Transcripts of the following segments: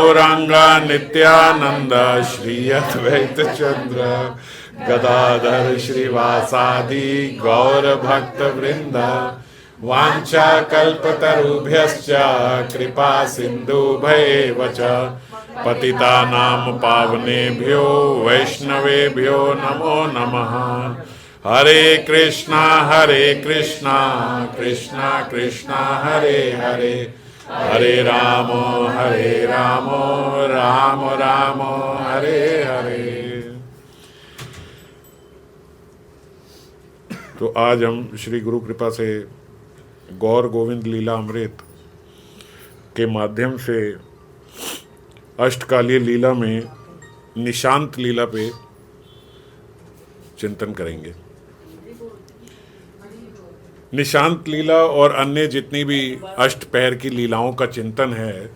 गौरांगा नित्यानंद श्री अद्वैत चंद्र गदाधर श्रीवासादि गौर भक्त वृंद वांछा कल्पतरुभ्यश्च कृपा सिंधुभ्येव च पतितानां पावनेभ्यो वैष्णवेभ्यो नमो नमः। हरे कृष्णा कृष्णा कृष्णा हरे हरे, हरे राम राम राम हरे हरे। तो आज हम श्री गुरु कृपा से गौर गोविंद लीला अमृत के माध्यम से अष्टकालीय लीला में निशांत लीला पे चिंतन करेंगे। निशांत लीला और अन्य जितनी भी अष्टपहर की लीलाओं का चिंतन है,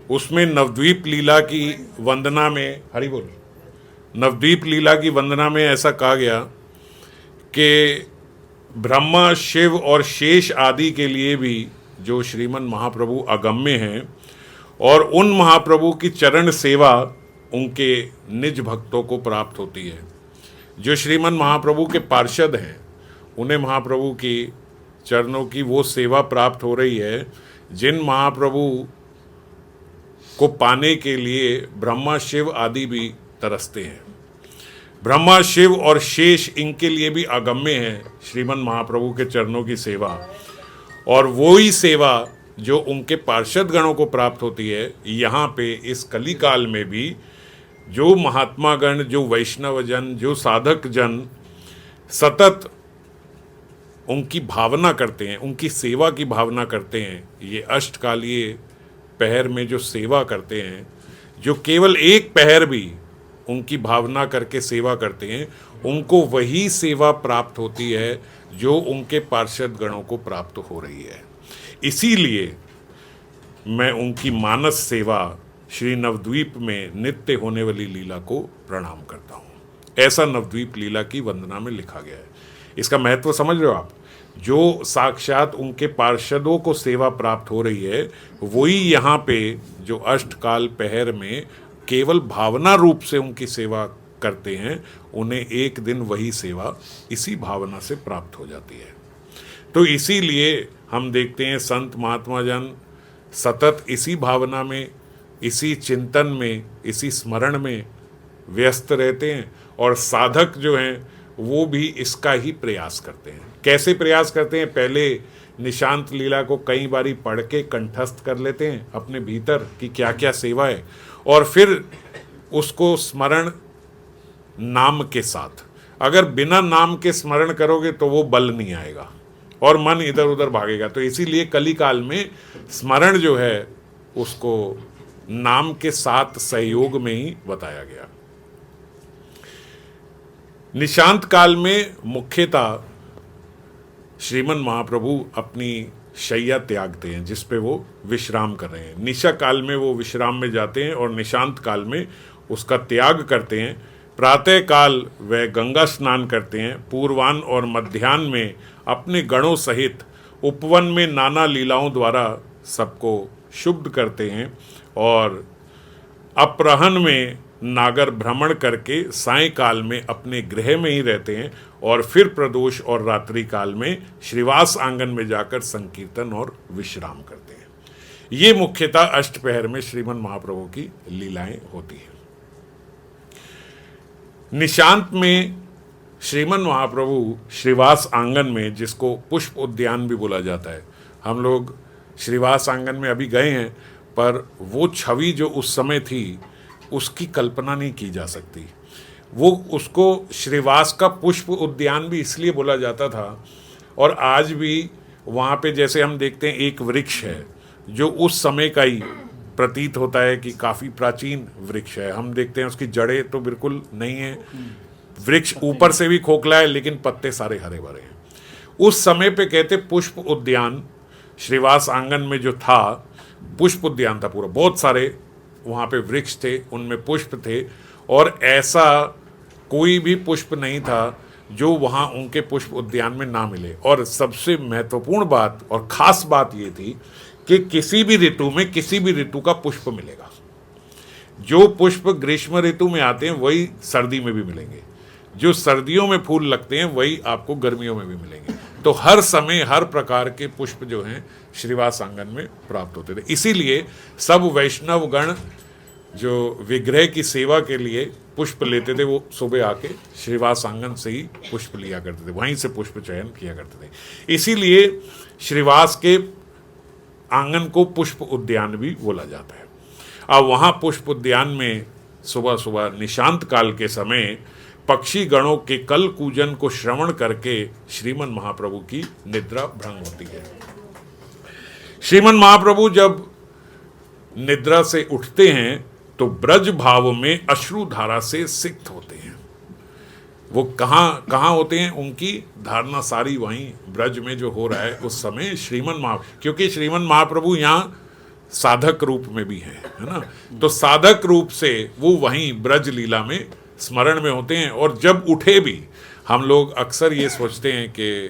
उसमें नवद्वीप लीला की वंदना में, हरि बोल, नवद्वीप लीला की वंदना में ऐसा कहा गया कि ब्रह्मा शिव और शेष आदि के लिए भी जो श्रीमन महाप्रभु अगम्य हैं और उन महाप्रभु की चरण सेवा उनके निज भक्तों को प्राप्त होती है। जो श्रीमन महाप्रभु के पार्षद हैं उन्हें महाप्रभु की चरणों की वो सेवा प्राप्त हो रही है जिन महाप्रभु को पाने के लिए ब्रह्मा शिव आदि भी तरसते हैं। ब्रह्मा शिव और शेष इनके लिए भी अगम्य है श्रीमन महाप्रभु के चरणों की सेवा, और वो ही सेवा जो उनके पार्षद गणों को प्राप्त होती है। यहाँ पे इस कली काल में भी जो महात्मा गण, जो वैष्णव जन, जो साधक जन सतत उनकी भावना करते हैं, उनकी सेवा की भावना करते हैं, ये अष्टकालीय पहर में जो सेवा करते हैं, जो केवल एक पहर भी उनकी भावना करके सेवा करते हैं, उनको वही सेवा प्राप्त होती है जो उनके पार्षद गणों को प्राप्त हो रही है। इसीलिए मैं उनकी मानस सेवा श्री नवद्वीप में नित्य होने वाली लीला को प्रणाम करता हूँ। ऐसा नवद्वीप लीला की वंदना में लिखा गया है। इसका महत्व समझ रहे हो आप? जो साक्षात उनके पार्षदों को सेवा प्राप्त हो रही है, वही यहाँ पे जो अष्टकाल पहर में केवल भावना रूप से उनकी सेवा करते हैं, उन्हें एक दिन वही सेवा इसी भावना से प्राप्त हो जाती है। तो इसीलिए हम देखते हैं संत महात्मा जन सतत इसी भावना में, इसी चिंतन में, इसी स्मरण में व्यस्त रहते हैं, और साधक जो हैं वो भी इसका ही प्रयास करते हैं। कैसे प्रयास करते हैं? पहले निशांत लीला को कई बारी पढ़ के कंठस्थ कर लेते हैं अपने भीतर कि क्या क्या सेवा है, और फिर उसको स्मरण नाम के साथ। अगर बिना नाम के स्मरण करोगे तो वो बल नहीं आएगा और मन इधर उधर भागेगा। तो इसीलिए कली काल में स्मरण जो है उसको नाम के साथ सहयोग में ही बताया गया। निशांत काल में मुख्यतः श्रीमन महाप्रभु अपनी शैया त्यागते हैं जिस पे वो विश्राम कर रहे हैं। निशा काल में वो विश्राम में जाते हैं और निशांत काल में उसका त्याग करते हैं। प्रातः काल वह गंगा स्नान करते हैं। पूर्वान और मध्याह्न में अपने गणों सहित उपवन में नाना लीलाओं द्वारा सबको शुद्ध करते हैं, और अपराह्न में नागर भ्रमण करके सायंकाल में अपने गृह में ही रहते हैं, और फिर प्रदोष और रात्रि काल में श्रीवास आंगन में जाकर संकीर्तन और विश्राम करते हैं। ये मुख्यतः अष्टपहर में श्रीमन महाप्रभु की लीलाएं होती हैं। निशांत में श्रीमन महाप्रभु श्रीवास आंगन में, जिसको पुष्प उद्यान भी बोला जाता है, हम लोग श्रीवास आंगन में अभी गए हैं, पर वो छवि जो उस समय थी उसकी कल्पना नहीं की जा सकती। वो उसको श्रीवास का पुष्प उद्यान भी इसलिए बोला जाता था, और आज भी वहाँ पे जैसे हम देखते हैं एक वृक्ष है जो उस समय का ही प्रतीत होता है कि काफ़ी प्राचीन वृक्ष है। हम देखते हैं उसकी जड़ें तो बिल्कुल नहीं है, वृक्ष ऊपर से भी खोखला है लेकिन पत्ते सारे हरे भरे हैं। उस समय पे कहते पुष्प उद्यान श्रीवास आंगन में जो था, पुष्प उद्यान था पूरा, बहुत सारे वहाँ पे वृक्ष थे, उनमें पुष्प थे, और ऐसा कोई भी पुष्प नहीं था जो वहाँ उनके पुष्प उद्यान में ना मिले। और सबसे महत्वपूर्ण बात और ख़ास बात ये थी कि किसी भी ऋतु में किसी भी ऋतु का पुष्प मिलेगा। जो पुष्प ग्रीष्म ऋतु में आते हैं वही सर्दी में भी मिलेंगे, जो सर्दियों में फूल लगते हैं वही आपको गर्मियों में भी मिलेंगे। तो हर समय हर प्रकार के पुष्प जो हैं श्रीवास आंगन में प्राप्त होते थे। इसीलिए सब वैष्णव गण जो विग्रह की सेवा के लिए पुष्प लेते थे वो सुबह आके श्रीवास आंगन से ही पुष्प लिया करते थे, वहीं से पुष्प चयन किया करते थे। इसीलिए श्रीवास के आंगन को पुष्प उद्यान भी बोला जाता है। अब वहाँ पुष्प उद्यान में सुबह सुबह निशांत काल के समय पक्षी गणों के कल कूजन को श्रवण करके श्रीमन महाप्रभु की निद्रा भंग होती है। श्रीमन महाप्रभु जब निद्रा से उठते हैं तो ब्रज भाव में अश्रुधारा से सिक्त होते हैं। वो कहाँ होते हैं, उनकी धारणा सारी वहीं ब्रज में जो हो रहा है उस समय क्योंकि श्रीमन महाप्रभु यहाँ साधक रूप में भी है ना, तो साधक रूप से वो वहीं ब्रज लीला में स्मरण में होते हैं। और जब उठे भी, हम लोग अक्सर ये सोचते हैं कि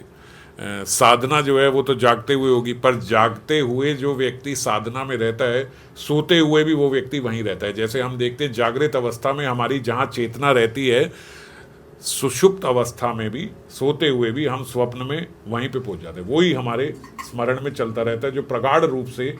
साधना जो है वो तो जागते हुए होगी, पर जागते हुए जो व्यक्ति साधना में रहता है, सोते हुए भी वो व्यक्ति वहीं रहता है। जैसे हम देखते हैं जागृत अवस्था में हमारी जहाँ चेतना रहती है, सुषुप्त अवस्था में भी, सोते हुए भी हम स्वप्न में वहीं पे पहुंच जाते हैं। वही हमारे स्मरण में चलता रहता है जो प्रगाढ़ रूप से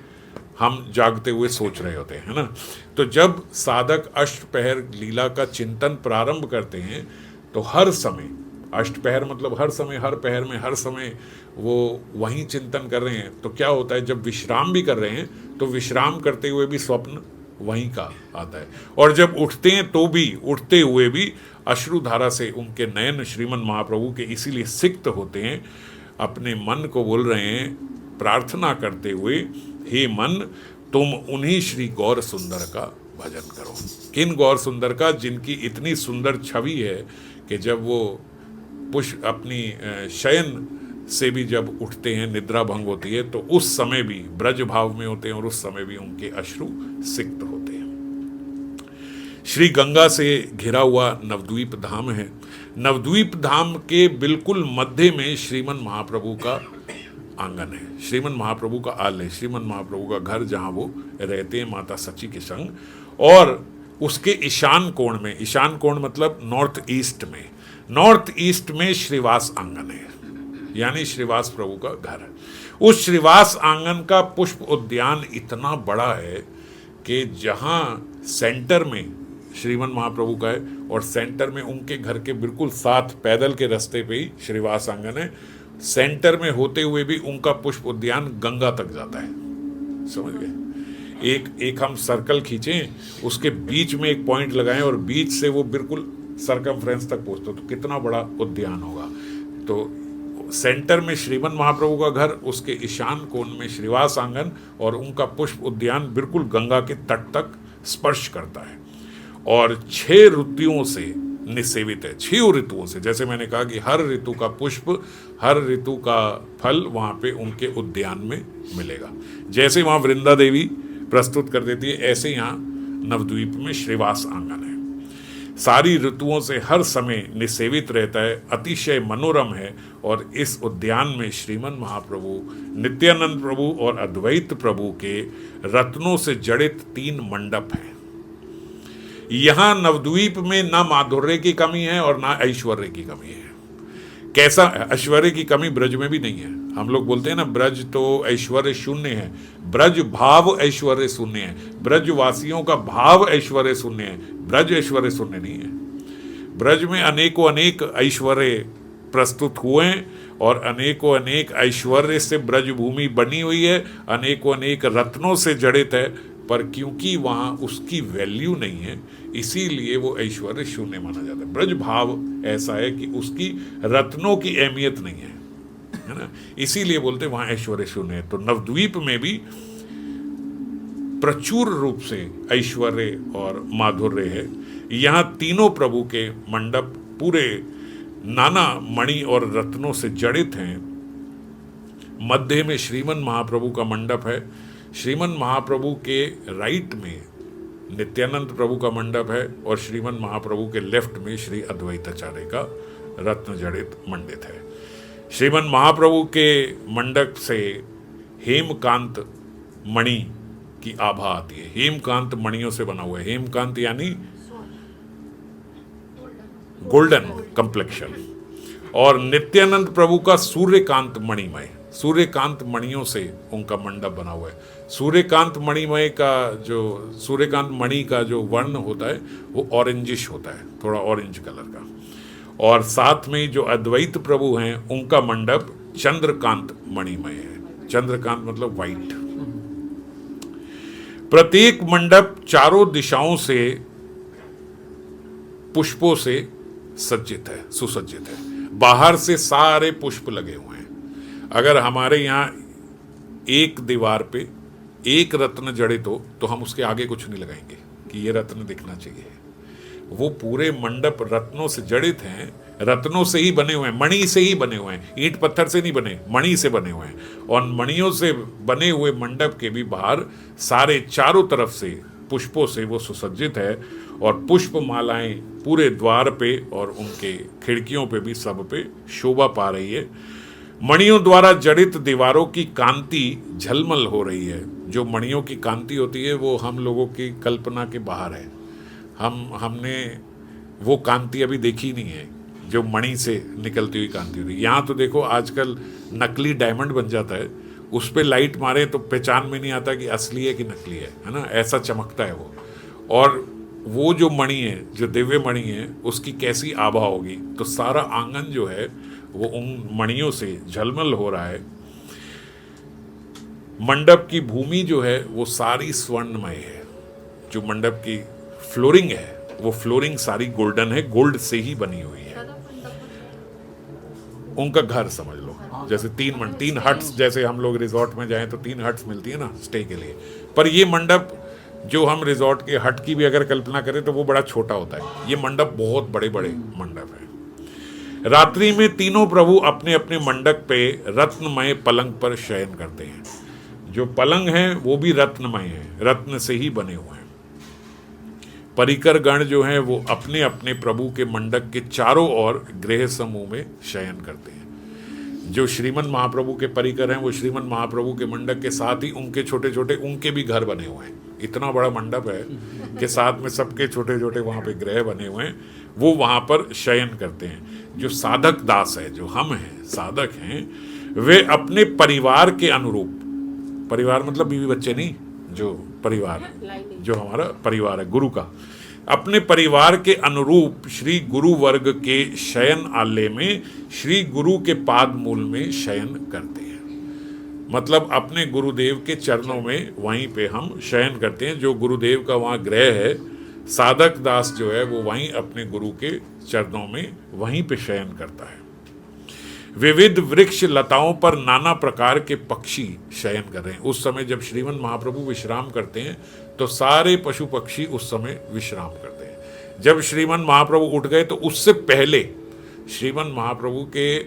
हम जागते हुए सोच रहे होते हैं, है ना। तो जब साधक अष्टपहर लीला का चिंतन प्रारंभ करते हैं तो हर समय, अष्टपहर मतलब हर समय, हर पहर में हर समय वो वहीं चिंतन कर रहे हैं। तो क्या होता है, जब विश्राम भी कर रहे हैं तो विश्राम करते हुए भी स्वप्न वहीं का आता है। और जब उठते हैं तो भी, उठते हुए भी अश्रुधारा से उनके नयन श्रीमन महाप्रभु के इसीलिए सिक्त होते हैं। अपने मन को बोल रहे हैं, प्रार्थना करते हुए, हे मन तुम उन्हीं श्री गौर सुंदर का भजन करो। किन गौर सुंदर का, जिनकी इतनी सुंदर छवि है कि जब वो पुष्प अपनी शयन से भी जब उठते हैं, निद्रा भंग होती है, तो उस समय भी ब्रज भाव में होते हैं और उस समय भी उनके अश्रु सिक्त होते हैं। श्री गंगा से घिरा हुआ नवद्वीप धाम है। नवद्वीप धाम के बिल्कुल मध्य में श्रीमन महाप्रभु का आंगन है, श्रीमन महाप्रभु का आल है, श्रीमन महाप्रभु का घर जहाँ वो रहते हैं माता सची के संग। और उसके ईशान कोण में, ईशान कोण मतलब नॉर्थ ईस्ट में श्रीवास आंगन है, यानी श्रीवास प्रभु का घर है। उस श्रीवास आंगन का पुष्प उद्यान इतना बड़ा है कि जहाँ सेंटर में श्रीमन महाप्रभु का है और सेंटर में उनके घर के बिल्कुल साथ पैदल के रास्ते पे ही श्रीवास आंगन है। सेंटर में होते हुए भी उनका पुष्प उद्यान गंगा तक जाता है, समझ गए। एक हम सर्कल खींचें, उसके बीच में एक पॉइंट लगाएं और बीच से वो बिल्कुल सर्कमफ्रेंस तक पहुंचता, तो कितना बड़ा उद्यान होगा। तो सेंटर में श्रीमन महाप्रभु का घर, उसके ईशान कोण में श्रीवास आंगन और उनका पुष्प उद्यान बिल्कुल गंगा के तट तक स्पर्श करता है। और 6 ऋतुओं से निसेवित है, 6 ऋतुओं से। जैसे मैंने कहा कि हर ऋतु का पुष्प, हर ऋतु का फल वहाँ पे उनके उद्यान में मिलेगा। जैसे वहाँ वृंदा देवी प्रस्तुत कर देती है, ऐसे यहाँ नवद्वीप में श्रीवास आंगन है। सारी ऋतुओं से हर समय निसेवित रहता है, अतिशय मनोरम है। और इस उद्यान में श्रीमन महाप्रभु, नित्यानंद प्रभु और अद्वैत प्रभु के रत्नों से जड़ित 3 मंडप हैं। यहाँ नवद्वीप में ना माधुर्य की कमी है और ना ऐश्वर्य की कमी है। कैसा ऐश्वर्य की कमी ब्रज में भी नहीं है। हम लोग बोलते हैं ना, ब्रज तो ऐश्वर्य शून्य है, ब्रज भाव ऐश्वर्य शून्य है, ब्रजवासियों का भाव ऐश्वर्य शून्य है, ब्रज ऐश्वर्य शून्य नहीं है। ब्रज में अनेकों अनेक ऐश्वर्य प्रस्तुत हुए हैं और अनेकों अनेक ऐश्वर्य से ब्रज भूमि बनी हुई है, अनेकों अनेक रत्नों से जड़ित है, पर क्योंकि वहाँ उसकी वैल्यू नहीं है इसीलिए वो ऐश्वर्य शून्य माना जाता है। ब्रज भाव ऐसा है कि उसकी रत्नों की अहमियत नहीं है ना, इसीलिए बोलते वहाँ ऐश्वर्य शून्य है। तो नवद्वीप में भी प्रचुर रूप से ऐश्वर्य और माधुर्य है। यहाँ तीनों प्रभु के मंडप पूरे नाना मणि और रत्नों से जड़ित हैं। मध्य में श्रीमन महाप्रभु का मंडप है। श्रीमन महाप्रभु के राइट में नित्यानंद प्रभु का मंडप है और श्रीमन महाप्रभु के लेफ्ट में श्री अद्वैताचार्य का रत्न जड़ित मंडित है। श्रीमन महाप्रभु के मंडप से हेमकांत मणि की आभा आती है। हेमकांत मणियों से बना हुआ है। हेमकांत यानी गोल्डन कंप्लेक्शन। और नित्यानंद प्रभु का सूर्यकांत मणिमय, सूर्यकांत मणियों से उनका मंडप बना हुआ है। सूर्यकांत मणिमय का जो सूर्यकांत मणि का जो वर्ण होता है वो ऑरेंजिश होता है, थोड़ा ऑरेंज कलर का। और साथ में जो अद्वैत प्रभु हैं उनका मंडप चंद्रकांत मणिमय है। चंद्रकांत मतलब वाइट। प्रत्येक मंडप चारों दिशाओं से पुष्पों से सज्जित है, सुसज्जित है। बाहर से सारे पुष्प लगे हुए हैं। अगर हमारे यहाँ एक दीवार पे एक रत्न जड़ित हो तो हम उसके आगे कुछ नहीं लगाएंगे कि ये रत्न दिखना चाहिए। वो पूरे मंडप रत्नों से जड़ित हैं, रत्नों से ही बने हुए हैं, मणि से ही बने हुए हैं, ईंट पत्थर से नहीं बने, मणि से बने हुए हैं। और मणियों से बने हुए मंडप के भी बाहर सारे चारों तरफ से पुष्पों से वो सुसज्जित है। और पुष्प मालाएं पूरे द्वार पे और उनके खिड़कियों पे भी सब पे शोभा पा रही है। मणियों द्वारा जड़ित दीवारों की कांति झलमल हो रही है। जो मणियों की कांति होती है वो हम लोगों की कल्पना के बाहर है। हमने वो कांति अभी देखी नहीं है जो मणि से निकलती हुई कांति होती है। यहाँ तो देखो आजकल नकली डायमंड बन जाता है, उस पर लाइट मारे तो पहचान में नहीं आता कि असली है कि नकली है ना, ऐसा चमकता है वो। और वो जो मणि है, जो दिव्य मणि है, उसकी कैसी आभा होगी। तो सारा आंगन जो है वो उन मणियों से झलमल हो रहा है। मंडप की भूमि जो है वो सारी स्वर्णमय है। जो मंडप की फ्लोरिंग है वो फ्लोरिंग सारी गोल्डन है, गोल्ड से ही बनी हुई है। उनका घर समझ लो, जैसे तीन हट्स, जैसे हम लोग रिजॉर्ट में जाएं तो 3 हट्स मिलती है ना स्टे के लिए। पर ये मंडप जो हम रिजॉर्ट के हट की भी अगर कल्पना करें तो वो बड़ा छोटा होता है। ये मंडप बहुत बड़े बड़े मंडप है। रात्रि में तीनों प्रभु अपने अपने मंडप पे रत्नमय पलंग पर शयन करते हैं। जो पलंग है वो भी रत्नमय है, रत्न से ही बने हुए हैं। परिकर गण जो हैं वो अपने अपने प्रभु के मंडप के चारों ओर गृह समूह में शयन करते हैं। जो श्रीमन महाप्रभु के परिकर हैं वो श्रीमन महाप्रभु के मंडप के साथ ही उनके छोटे छोटे उनके भी घर बने हुए हैं। इतना बड़ा मंडप है कि साथ में सबके छोटे छोटे वहाँ पे गृह बने हुए हैं, वो वहाँ पर शयन करते हैं। जो साधक दास है, जो हम हैं, साधक हैं, वे अपने परिवार के अनुरूप, परिवार मतलब बीवी बच्चे नहीं, जो परिवार जो हमारा परिवार है गुरु का, अपने परिवार के अनुरूप श्री गुरु वर्ग के शयन आलय में श्री गुरु के पाद मूल में शयन करते हैं। मतलब अपने गुरुदेव के चरणों में वहीं पे हम शयन करते हैं। जो गुरुदेव का वहाँ गृह है, साधक दास जो है वो वहीं अपने गुरु के चरणों में वहीं पे शयन करता है। विविध वृक्ष लताओं पर नाना प्रकार के पक्षी शयन कर रहे हैं। उस समय जब श्रीमन महाप्रभु विश्राम करते हैं तो सारे पशु पक्षी उस समय विश्राम करते हैं। जब श्रीमन महाप्रभु उठ गए तो उससे पहले, श्रीमन महाप्रभु के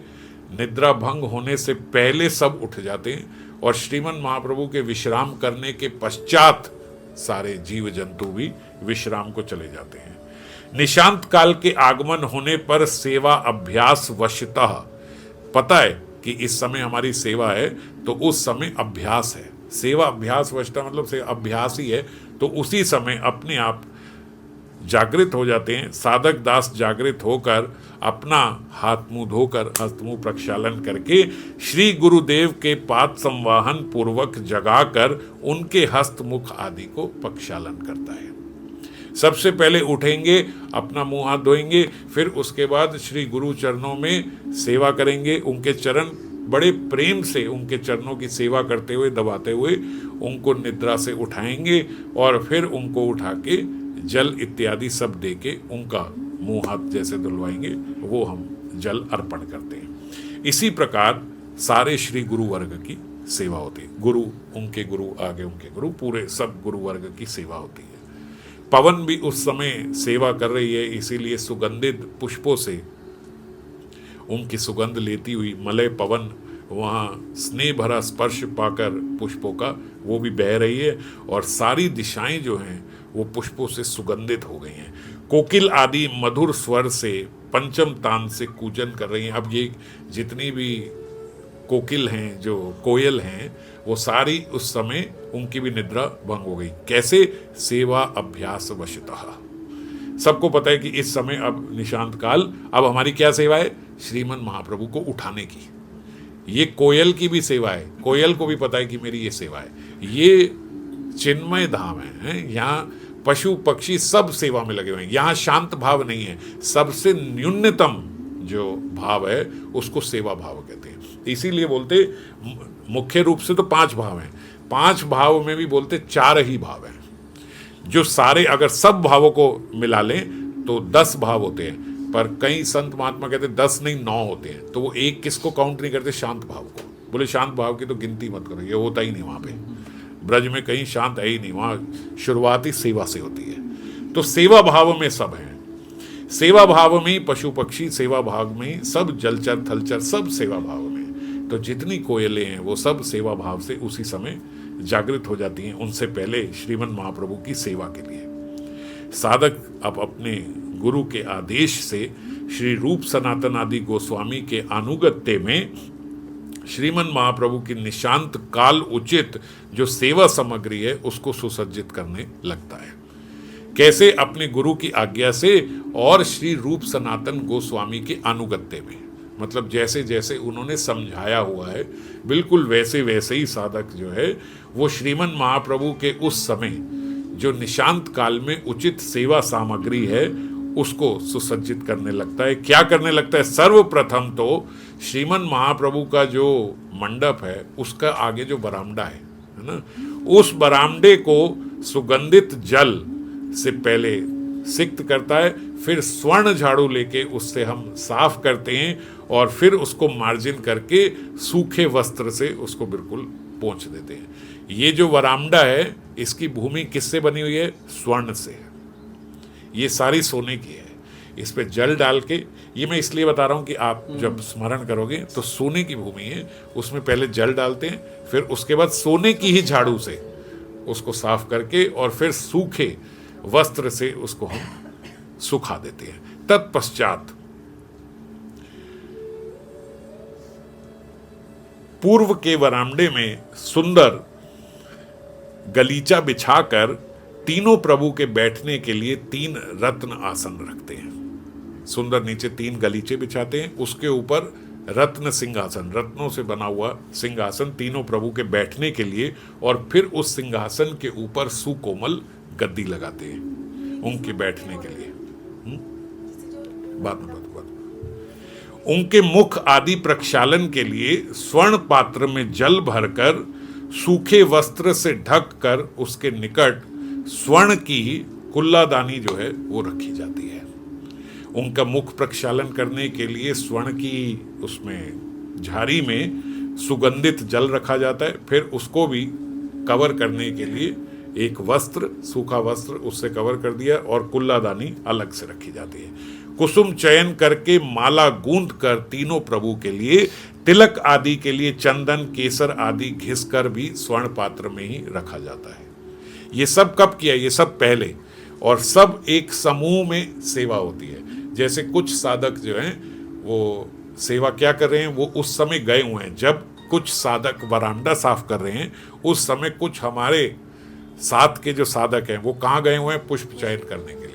निद्रा भंग होने से पहले सब उठ जाते हैं। और श्रीमन महाप्रभु के विश्राम करने के पश्चात सारे जीव जंतु भी विश्राम को चले जाते हैं। निशांत काल के आगमन होने पर सेवा अभ्यास वशतः, पता है कि इस समय हमारी सेवा है तो उस समय अभ्यास है। सेवा अभ्यास वशता मतलब से अभ्यास ही है। तो उसी समय अपने आप जागृत हो जाते हैं। साधक दास जागृत होकर अपना हाथ मुंह धोकर हस्त मुंह प्रक्षालन करके श्री गुरुदेव के पाद संवाहन पूर्वक जगाकर उनके हस्त मुख आदि को प्रक्षालन करता है। सबसे पहले उठेंगे, अपना मुंह हाथ धोएंगे, फिर उसके बाद श्री गुरु चरणों में सेवा करेंगे। उनके चरण बड़े प्रेम से उनके चरणों की सेवा करते हुए, दबाते हुए उनको निद्रा से उठाएंगे और फिर उनको उठा के जल इत्यादि सब दे के उनका मुंह हाथ जैसे धुलवाएंगे, वो हम जल अर्पण करते हैं। इसी प्रकार सारे श्री गुरु वर्ग की सेवा होती है। गुरु, उनके गुरु, आगे उनके गुरु, पूरे सब गुरु वर्ग की सेवा होती है। पवन भी उस समय सेवा कर रही है, इसीलिए सुगंधित पुष्पों से उनकी सुगंध लेती हुई मलय पवन वहाँ स्नेह भरा स्पर्श पाकर पुष्पों का वो भी बह रही है। और सारी दिशाएं जो हैं वो पुष्पों से सुगंधित हो गई हैं। कोकिल आदि मधुर स्वर से पंचम तान से कूजन कर रही हैं। अब ये जितनी भी कोकिल हैं, जो कोयल हैं, वो सारी उस समय उनकी भी निद्रा भंग हो गई। कैसे? सेवा अभ्यास वशतः। सबको पता है कि इस समय अब निशांत काल, अब हमारी क्या सेवा है? श्रीमन महाप्रभु को उठाने की। ये कोयल की भी सेवा है, कोयल को भी पता है कि मेरी ये सेवा है। ये चिन्मय धाम है, यहाँ पशु पक्षी सब सेवा में लगे हुए हैं। यहाँ शांत भाव नहीं है, सबसे न्यूनतम जो भाव है उसको सेवा भाव कहते हैं। इसीलिए बोलते मुख्य रूप से तो 5 भाव हैं, 5 भाव में भी बोलते 4 ही भाव हैं। जो सारे अगर सब भावों को मिला लें तो 10 भाव होते हैं, पर कई संत महात्मा कहते हैं 10 नहीं 9 होते हैं। तो वो एक किसको काउंट नहीं करते? शांत भाव को। बोले शांत भाव की तो गिनती मत करो, ये होता ही नहीं वहाँ पे। ब्रज में कहीं शांत है ही नहीं, वहाँ शुरुआत ही सेवा से होती है। तो सेवा भाव में सब हैं, सेवा भाव में ही पशु पक्षी, सेवा भाव में ही सब जलचर थलचर सब सेवा भाव में। तो जितनी कोयलें हैं वो सब सेवा भाव से उसी समय जागृत हो जाती हैं, उनसे पहले श्रीमन महाप्रभु की सेवा के लिए। साधक अब अपने गुरु के आदेश से श्री रूप सनातन आदि गोस्वामी के अनुगत्य में श्रीमन महाप्रभु की निशांत काल उचित जो सेवा सामग्री है उसको सुसज्जित करने लगता है। कैसे? अपने गुरु की आज्ञा से और श्री रूप सनातन गोस्वामी के अनुगत्य में। मतलब जैसे जैसे उन्होंने समझाया हुआ है बिल्कुल वैसे वैसे ही साधक जो है वो श्रीमन महाप्रभु के उस समय जो निशांत काल में उचित सेवा सामग्री है उसको सुसज्जित करने लगता है। क्या करने लगता है? सर्वप्रथम तो श्रीमन महाप्रभु का जो मंडप है उसका आगे जो बरामदा है ना, उस बरामदे को सुगंधित जल से पहले सिक्त करता है, फिर स्वर्ण झाड़ू लेके उससे हम साफ करते हैं और फिर उसको मार्जिन करके सूखे वस्त्र से उसको बिल्कुल पोंछ देते हैं। ये जो वरामदा है इसकी भूमि किससे बनी हुई है? स्वर्ण से। ये सारी सोने की है। इस पे जल डाल के, ये मैं इसलिए बता रहा हूँ कि आप जब स्मरण करोगे तो सोने की भूमि है, उसमें पहले जल डालते हैं, फिर उसके बाद सोने की ही झाड़ू से उसको साफ करके और फिर सूखे वस्त्र से उसको हम सुखा देते हैं। तत्पश्चात पूर्व के वरामदे में सुंदर गलीचा बिछाकर तीनों प्रभु के बैठने के लिए 3 रत्न आसन रखते हैं। सुंदर नीचे 3 गलीचे बिछाते हैं, उसके ऊपर रत्न सिंहासन, रत्नों से बना हुआ सिंहासन तीनों प्रभु के बैठने के लिए, और फिर उस सिंहासन के ऊपर सुकोमल गद्दी लगाते हैं उनके बैठने के लिए। बात उनके मुख आदि प्रक्षालन के लिए स्वर्ण पात्र में जल भरकर सूखे वस्त्र से ढक कर उसके निकट स्वर्ण की कुल्लादानी जो है वो रखी जाती है। उनका मुख प्रक्षालन करने के लिए स्वर्ण की उसमें झारी में सुगंधित जल रखा जाता है, फिर उसको भी कवर करने के लिए एक वस्त्र, सूखा वस्त्र उससे कवर कर दिया और कुल्लादानी अलग से रखी जाती है। कुसुम चयन करके माला गूंथ कर तीनों प्रभु के लिए, तिलक आदि के लिए चंदन केसर आदि घिस कर भी स्वर्ण पात्र में ही रखा जाता है। ये सब कब किया? ये सब पहले, और सब एक समूह में सेवा होती है। जैसे कुछ साधक जो हैं वो सेवा क्या कर रहे हैं, वो उस समय गए हुए हैं जब कुछ साधक वरांडा साफ कर रहे हैं, उस समय कुछ हमारे साथ के जो साधक हैं वो कहाँ गए हुए हैं? पुष्प चयन करने के लिए।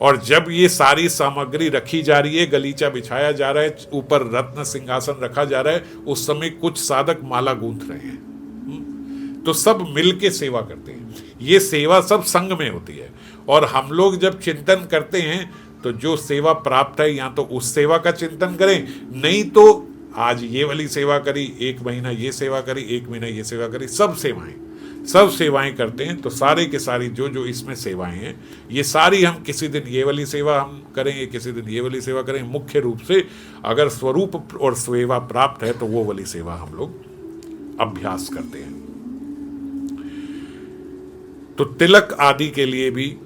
और जब ये सारी सामग्री रखी जा रही है, गलीचा बिछाया जा रहा है, ऊपर रत्न सिंहासन रखा जा रहा है, उस समय कुछ साधक माला गूंथ रहे हैं। तो सब मिलके सेवा करते हैं। ये सेवा सब संग में होती है। और हम लोग जब चिंतन करते हैं तो जो सेवा प्राप्त है या तो उस सेवा का चिंतन करें, नहीं तो आज ये वाली सेवा करी, 1 महीना ये सेवा करी, 1 महीना ये सेवा करी, सब सेवाएं करते हैं। तो सारे के सारी जो जो इसमें सेवाएं हैं ये सारी हम किसी दिन ये वाली सेवा हम करेंगे, किसी दिन ये वाली सेवा करेंगे। मुख्य रूप से अगर स्वरूप और सेवा प्राप्त है तो वो वाली सेवा हम लोग अभ्यास करते हैं। तो तिलक आदि के लिए भी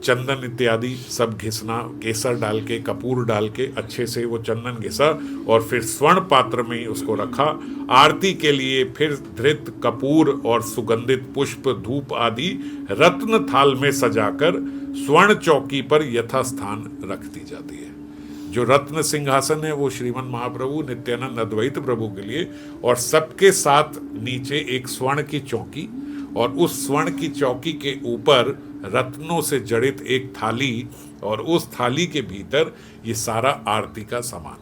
चंदन इत्यादि सब घिसना, केसर डाल के, कपूर डाल के अच्छे से वो चंदन घिसा और फिर स्वर्ण पात्र में उसको रखा। आरती के लिए फिर धृत कपूर और सुगंधित पुष्प धूप आदि रत्न थाल में सजाकर स्वर्ण चौकी पर यथास्थान रख दी जाती है। जो रत्न सिंहासन है वो श्रीमन महाप्रभु नित्यानंद अद्वैत प्रभु के लिए, और सबके साथ नीचे एक स्वर्ण की चौकी, और उस स्वर्ण की चौकी के ऊपर रत्नों से जड़ित एक थाली, और उस थाली के भीतर ये सारा आरती का सामान,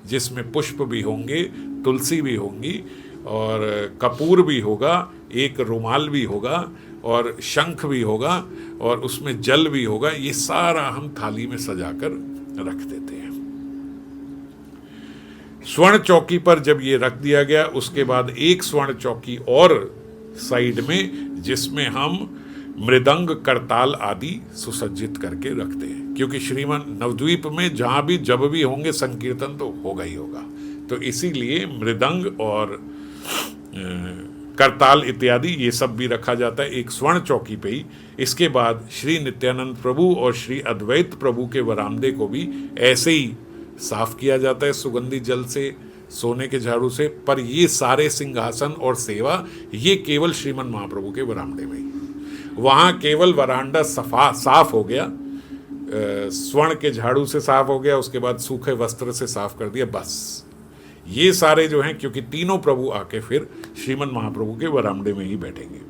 जिसमें पुष्प भी होंगे, तुलसी भी होंगी, और कपूर भी होगा, एक रुमाल भी होगा, और शंख भी होगा, और उसमें जल भी होगा। ये सारा हम थाली में सजाकर रख देते हैं। स्वर्ण चौकी पर जब ये रख दिया गया, उसके बाद एक स्वर्ण चौकी और साइड में, जिसमें हम मृदंग, करताल आदि सुसज्जित करके रखते हैं, क्योंकि श्रीमन नवद्वीप में जहां भी जब भी होंगे संकीर्तन तो होगा ही होगा, तो इसीलिए मृदंग और करताल इत्यादि ये सब भी रखा जाता है एक स्वर्ण चौकी पे ही। इसके बाद श्री नित्यानंद प्रभु और श्री अद्वैत प्रभु के वरामदे को भी ऐसे ही साफ किया जाता है सुगंधित जल से, सोने के झाड़ू से। पर ये सारे सिंहासन और सेवा ये केवल श्रीमन महाप्रभु के वरामदे में ही, वहाँ केवल वरांडा साफ हो गया, स्वर्ण के झाड़ू से साफ हो गया, उसके बाद सूखे वस्त्र से साफ कर दिया, बस। ये सारे जो हैं, क्योंकि तीनों प्रभु आके फिर श्रीमन महाप्रभु के वरामदे में ही बैठेंगे।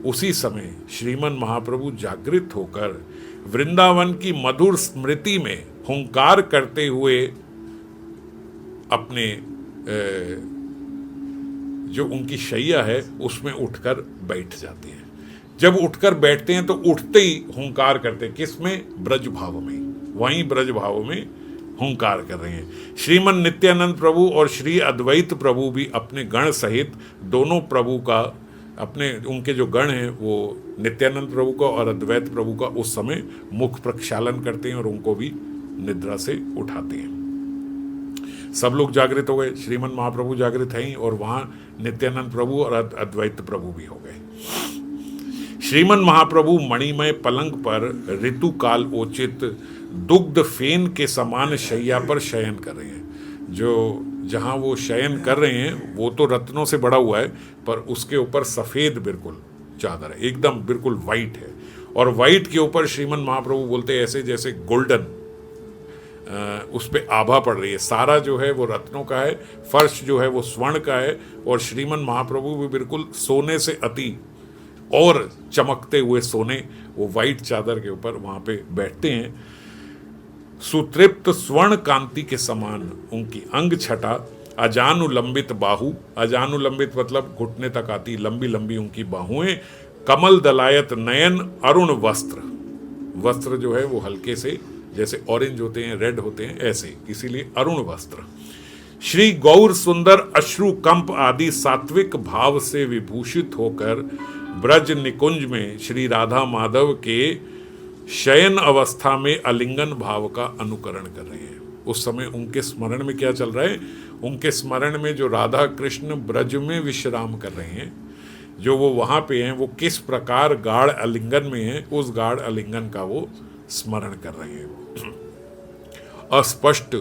उसी समय श्रीमन महाप्रभु जागृत होकर वृंदावन की मधुर स्मृति में हुंकार करते हुए अपने जो उनकी शैया है उसमें उठकर बैठ जाते हैं। जब उठकर बैठते हैं तो उठते ही हुंकार करते हैं, किसमें? ब्रज भाव में, वहीं ब्रज भाव में हुंकार कर रहे हैं। श्रीमन नित्यानंद प्रभु और श्री अद्वैत प्रभु भी अपने गण सहित दोनों प्रभु का, अपने उनके जो गण हैं वो नित्यानंद प्रभु का और अद्वैत प्रभु का उस समय मुख प्रक्षालन करते हैं और उनको भी निद्रा से उठाते हैं। सब लोग जागृत हो गए, श्रीमन महाप्रभु जागृत हैं और वहाँ नित्यानंद प्रभु और अद्वैत प्रभु भी हो गए। श्रीमन महाप्रभु मणिमय पलंग पर ऋतु काल उचित दुग्ध फेन के समान शैया पर शयन कर रहे हैं। जो जहाँ वो शयन कर रहे हैं वो तो रत्नों से बड़ा हुआ है, पर उसके ऊपर सफ़ेद बिल्कुल चादर है, एकदम बिल्कुल वाइट है, और वाइट के ऊपर श्रीमन महाप्रभु बोलते हैं ऐसे जैसे गोल्डन उस पर आभा पड़ रही है। सारा जो है वो रत्नों का है, फर्श जो है वो स्वर्ण का है, और श्रीमन महाप्रभु भी बिल्कुल सोने से अति और चमकते हुए सोने वो वाइट चादर के ऊपर वहाँ पे बैठते हैं। सुतृप्त स्वर्ण कांति के समान उनकी अंग छटा, अजानुलंबित बाहु, अजानुलंबित मतलब घुटने तक आती लंबी लंबी उनकी बाहुएं, कमल दलायत नयन, अरुण वस्त्र, वस्त्र जो है वो हल्के से जैसे ऑरेंज होते हैं, रेड होते हैं, ऐसे, इसीलिए अरुण वस्त्र। श्री गौर सुंदर अश्रु कंप आदि सात्विक भाव से विभूषित होकर ब्रज निकुंज में श्री राधा माधव के शयन अवस्था में आलिंगन भाव का अनुकरण कर रहे हैं। उस समय उनके स्मरण में क्या चल रहा है? उनके स्मरण में जो राधा कृष्ण ब्रज में विश्राम कर रहे हैं, जो वो वहाँ पे हैं, वो किस प्रकार गाढ़ आलिंगन में हैं, उस गाढ़ आलिंगन का वो स्मरण कर रहे हैं। अस्पष्ट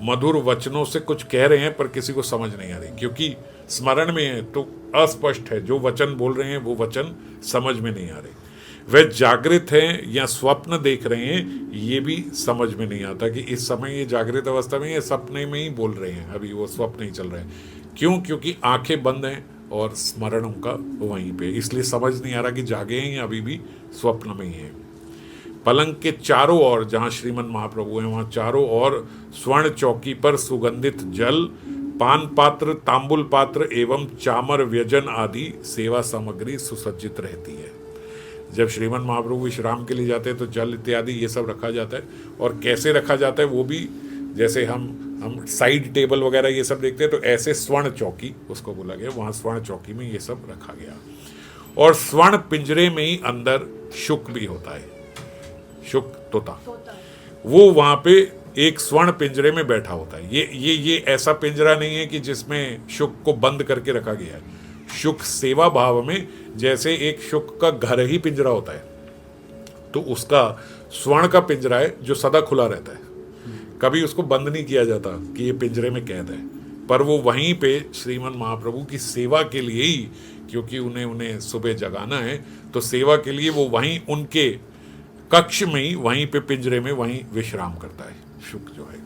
मधुर वचनों से कुछ कह रहे हैं पर किसी को समझ नहीं आ रही, क्योंकि स्मरण में है तो अस्पष्ट है, जो वचन बोल रहे हैं वो वचन समझ में नहीं आ रहे। वे जागृत हैं या स्वप्न देख रहे हैं ये भी समझ में नहीं आता कि इस समय ये जागृत अवस्था में, ये सपने में ही बोल रहे हैं, अभी वो स्वप्न ही चल रहे हैं। क्यों? क्योंकि आंखें बंद हैं और स्मरण उनका वहीं पे, इसलिए समझ नहीं आ रहा कि जागे हैं या अभी भी स्वप्न में ही हैं। पलंग के चारों ओर जहाँ श्रीमन महाप्रभु हैं वहाँ चारों ओर स्वर्ण चौकी पर सुगंधित जल, पान पात्र, तांबुल पात्र एवं चामर व्यजन आदि सेवा सामग्री सुसज्जित रहती है। जब श्रीमन महाप्रभु विश्राम के लिए जाते हैं तो जल इत्यादि ये सब रखा जाता है, और कैसे रखा जाता है वो भी जैसे हम साइड टेबल वगैरह ये सब देखते हैं तो ऐसे स्वर्ण चौकी उसको बोला गया, वहाँ स्वर्ण चौकी में ये सब रखा गया। और स्वर्ण पिंजरे में ही अंदर शुक भी होता है, शुक तोता, वो वहाँ पे एक स्वर्ण पिंजरे में बैठा होता है। ये ऐसा पिंजरा नहीं है कि जिसमें शुक को बंद करके रखा गया है। शुक सेवा भाव में जैसे एक शुक का घर ही पिंजरा होता है, तो उसका स्वर्ण का पिंजरा है जो सदा खुला रहता है, कभी उसको बंद नहीं किया जाता कि ये पिंजरे में कैद है। पर वो वहीं पे श्रीमन महाप्रभु की सेवा के लिए ही, क्योंकि उन्हें सुबह जगाना है, तो सेवा के लिए वो वहीं उनके कक्ष में ही, वहीं पे पिंजरे में वहीं विश्राम करता है शुक जो है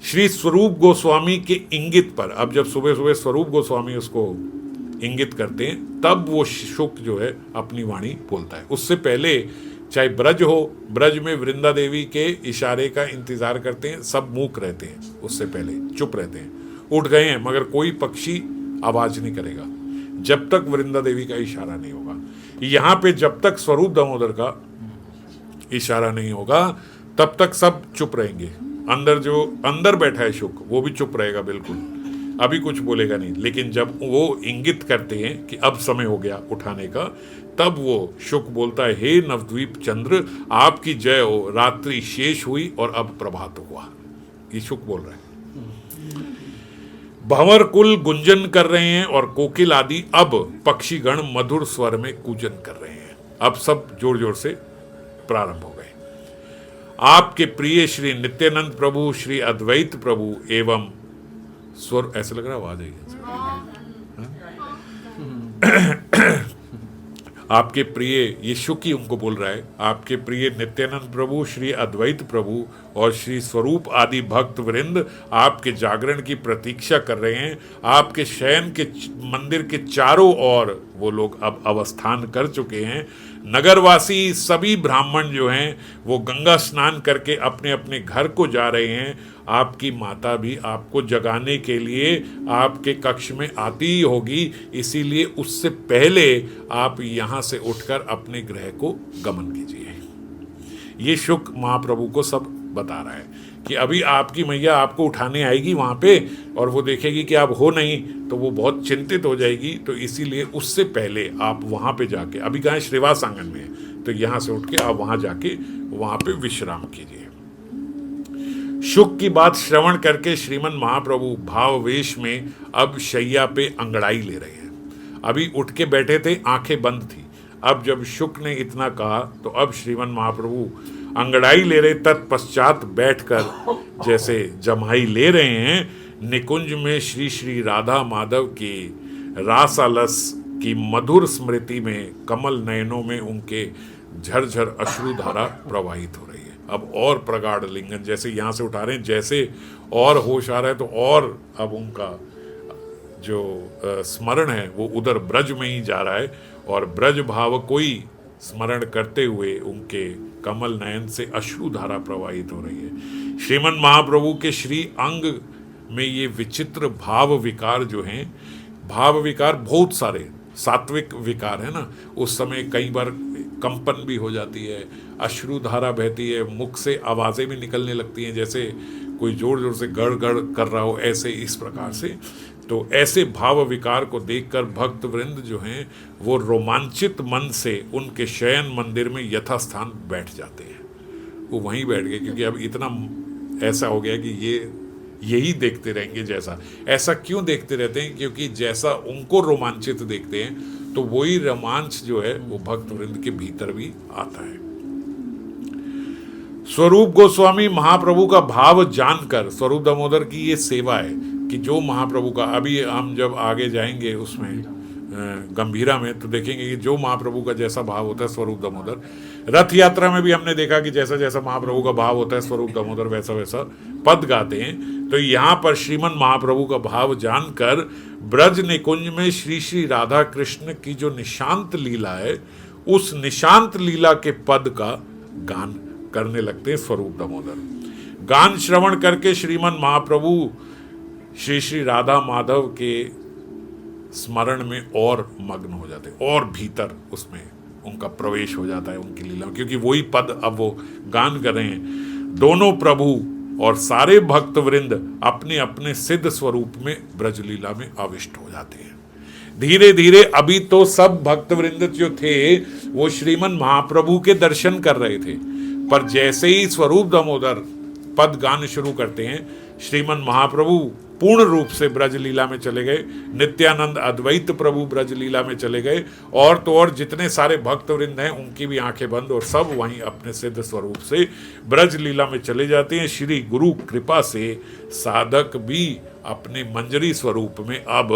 श्री स्वरूप गोस्वामी के इंगित पर, अब जब सुबह सुबह स्वरूप गोस्वामी उसको इंगित करते हैं तब वो शुक जो है अपनी वाणी बोलता है। उससे पहले चाहे ब्रज हो, ब्रज में वृंदा देवी के इशारे का इंतजार करते हैं, सब मूक रहते हैं, उससे पहले चुप रहते हैं। उठ गए हैं मगर कोई पक्षी आवाज नहीं करेगा जब तक वृंदा देवी का इशारा नहीं होगा। यहाँ पे जब तक स्वरूप दामोदर का इशारा नहीं होगा तब तक सब चुप रहेंगे। अंदर जो अंदर बैठा है शुक वो भी चुप रहेगा, बिल्कुल अभी कुछ बोलेगा नहीं। लेकिन जब वो इंगित करते हैं कि अब समय हो गया उठाने का, तब वो शुक बोलता है, हे नवद्वीप चंद्र आपकी जय हो, रात्रि शेष हुई और अब प्रभात हुआ। ये शुक बोल रहा है। भंवर कुल गुंजन कर रहे हैं और कोकिल आदि अब पक्षीगण मधुर स्वर में कूजन कर रहे हैं। अब सब जोर जोर से प्रारंभ हो गए। आपके प्रिय श्री नित्यानंद प्रभु, श्री अद्वैत प्रभु एवं स्वर, ऐसे लग रहा है आवाज आई आपके प्रिय, ये शुक ही उनको बोल रहा है, आपके प्रिय नित्यानंद प्रभु, श्री अद्वैत प्रभु और श्री स्वरूप आदि भक्त वृंद आपके जागरण की प्रतीक्षा कर रहे हैं। आपके शयन के मंदिर के चारों ओर वो लोग अब अवस्थान कर चुके हैं। नगरवासी सभी ब्राह्मण जो हैं वो गंगा स्नान करके अपने अपने घर को जा रहे हैं। आपकी माता भी आपको जगाने के लिए आपके कक्ष में आती ही होगी, इसीलिए उससे पहले आप यहाँ से उठकर अपने गृह को गमन कीजिए। ये शुक महाप्रभु को सब बता रहा है कि अभी आपकी मैया आपको उठाने आएगी वहाँ पे, और वो देखेगी कि आप हो नहीं तो वो बहुत चिंतित हो जाएगी। तो इसीलिए उससे पहले आप वहाँ पे जाके, अभी कहाँ श्रीवास आंगन में है, तो यहाँ से उठ के आप वहाँ जाके वहाँ पे विश्राम कीजिए। शुक की बात श्रवण करके श्रीमन महाप्रभु भाववेश में अब शैया पे अंगड़ाई ले रहे हैं। अभी उठ के बैठे थे, आंखें बंद थी। अब जब शुक ने इतना कहा तो अब श्रीमन महाप्रभु अंगड़ाई ले रहे, तत्पश्चात बैठकर जैसे जमाई ले रहे हैं। निकुंज में श्री श्री राधा माधव की रासालस की मधुर स्मृति में कमल नयनों में उनके झरझर अश्रुधारा प्रवाहित हो रही है। अब और प्रगाढ़ लिंगन, जैसे यहाँ से उठा रहे हैं, जैसे और होश आ रहा है तो और अब उनका जो स्मरण है वो उधर ब्रज में ही जा रहा है, और ब्रज भाव कोई स्मरण करते हुए उनके कमल नयन से अश्रुधारा प्रवाहित हो रही है। श्रीमन महाप्रभु के श्री अंग में ये विचित्र भाव विकार जो हैं, भाव विकार बहुत सारे सात्विक विकार है ना, उस समय कई बार कंपन भी हो जाती है, अश्रुधारा बहती है, मुख से आवाज़ें भी निकलने लगती हैं, जैसे कोई जोर जोर से गड़ गड़ कर रहा हो, ऐसे इस प्रकार से। तो ऐसे भाव विकार को देखकर भक्त वृंद जो हैं वो रोमांचित मन से उनके शयन मंदिर में यथास्थान बैठ जाते हैं। वो वहीं बैठ गए, क्योंकि अब इतना ऐसा हो गया कि ये यही देखते रहेंगे। जैसा ऐसा क्यों देखते रहते हैं? क्योंकि जैसा उनको रोमांचित देखते हैं तो वही रोमांच जो है वो भक्त वृंद के भीतर भी आता है। स्वरूप गोस्वामी महाप्रभु का भाव जानकर, स्वरूप दामोदर की ये सेवा है कि जो महाप्रभु का, अभी हम जब आगे जाएंगे उसमें गंभीरा में तो देखेंगे कि जो महाप्रभु का जैसा भाव होता है स्वरूप दामोदर, रथ यात्रा में भी हमने देखा कि जैसा जैसा महाप्रभु का भाव होता है स्वरूप दामोदर वैसा वैसा पद गाते हैं। तो यहाँ पर श्रीमन महाप्रभु का भाव जानकर ब्रज निकुंज में श्री श्री राधा कृष्ण की जो निशांत लीला है, उस निशांत लीला के पद का गान करने लगते हैं स्वरूप दामोदर। गान श्रवण करके श्रीमन महाप्रभु श्री श्री राधा माधव के स्मरण में और मग्न हो जाते, और भीतर उसमें उनका प्रवेश हो जाता है उनकी लीला, क्योंकि वही पद अब वो गान कर रहे हैं। दोनों प्रभु और सारे भक्त वृंद अपने अपने सिद्ध स्वरूप में ब्रज लीला में आविष्ट हो जाते हैं। धीरे धीरे अभी तो सब भक्त वृंद जो थे वो श्रीमन महाप्रभु के दर्शन कर रहे थे, पर जैसे ही स्वरूप दामोदर पद गान शुरू करते हैं, श्रीमन महाप्रभु पूर्ण रूप से ब्रज लीला में चले गए, नित्यानंद अद्वैत प्रभु ब्रज लीला में चले गए, और तो और जितने सारे भक्त वृंद हैं उनकी भी आंखें बंद और सब वहीं अपने सिद्ध स्वरूप से ब्रज लीला में चले जाते हैं। श्री गुरु कृपा से साधक भी अपने मंजरी स्वरूप में अब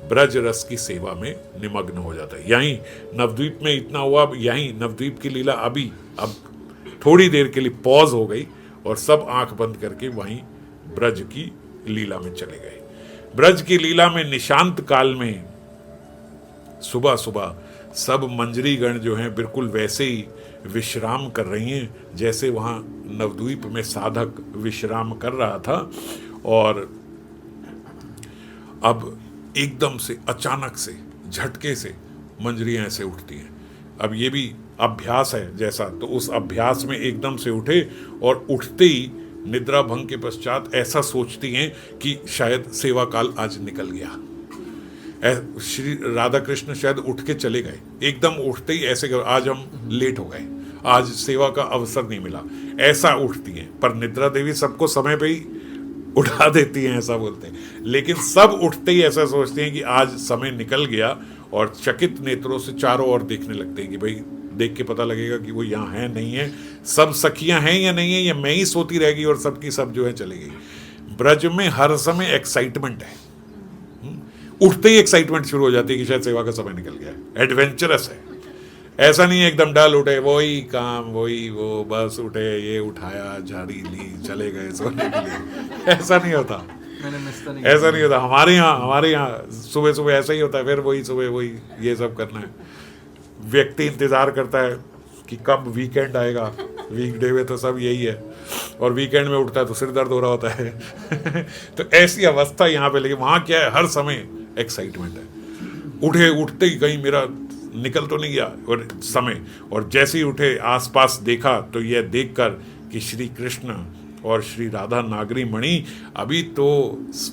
ब्रज रस की सेवा में निमग्न हो जाता है। यहीं नवद्वीप में इतना हुआ, यहीं नवद्वीप की लीला अभी अब थोड़ी देर के लिए पॉज हो गई और सब आंख बंद करके वहीं ब्रज की लीला में चले गए। ब्रज की लीला में निशांत काल में सुबह सुबह सब मंजरी गण जो हैं बिल्कुल वैसे ही विश्राम कर रही हैं जैसे वहाँ नवद्वीप में साधक विश्राम कर रहा था। और अब एकदम से अचानक से झटके से मंजरियाँ ऐसे उठती हैं। अब ये भी अभ्यास है जैसा, तो उस अभ्यास में एकदम से उठे और उठते ही निद्रा भंग के पश्चात ऐसा सोचती हैं कि शायद सेवा काल आज निकल गया। श्री राधा कृष्ण शायद उठ के चले गए, एकदम उठते ही ऐसे आज हम लेट हो गए, आज सेवा का अवसर नहीं मिला, ऐसा उठती हैं। पर निद्रा देवी सबको समय पे ही उठा देती हैं, ऐसा बोलते हैं। लेकिन सब उठते ही ऐसा सोचते हैं कि आज समय निकल गया और चकित नेत्रों से चारों ओर देखने लगते हैं कि भाई देख के पता लगेगा कि वो यहाँ है नहीं है, सब सखियां हैं या नहीं है, या मैं ही सोती रहेगी और सबकी सब जो है चली गई। ब्रज में हर समय एक्साइटमेंट है, उठते ही एक्साइटमेंट शुरू हो जाती है कि शायद सेवा का समय निकल गया है, एडवेंचरस है। ऐसा नहीं है एकदम डल उठे, वही काम वही वो बस उठे, ये उठाया झाड़ी ली चले गए सोने के लिए, ऐसा नहीं होता, ऐसा नहीं होता। हमारे यहाँ सुबह सुबह ऐसा ही होता है, फिर वही सुबह वही ये सब करना है। व्यक्ति इंतजार करता है कि कब वीकेंड आएगा, वीकडे में तो सब यही है, और वीकेंड में उठता है तो सिर दर्द हो रहा होता है तो ऐसी अवस्था यहाँ पे, लेकिन वहाँ क्या है, हर समय एक्साइटमेंट है। उठते ही कहीं मेरा निकल तो नहीं गया और समय, और जैसे ही उठे आसपास देखा तो यह देखकर कि श्री कृष्ण और श्री राधा नागरी मणि अभी तो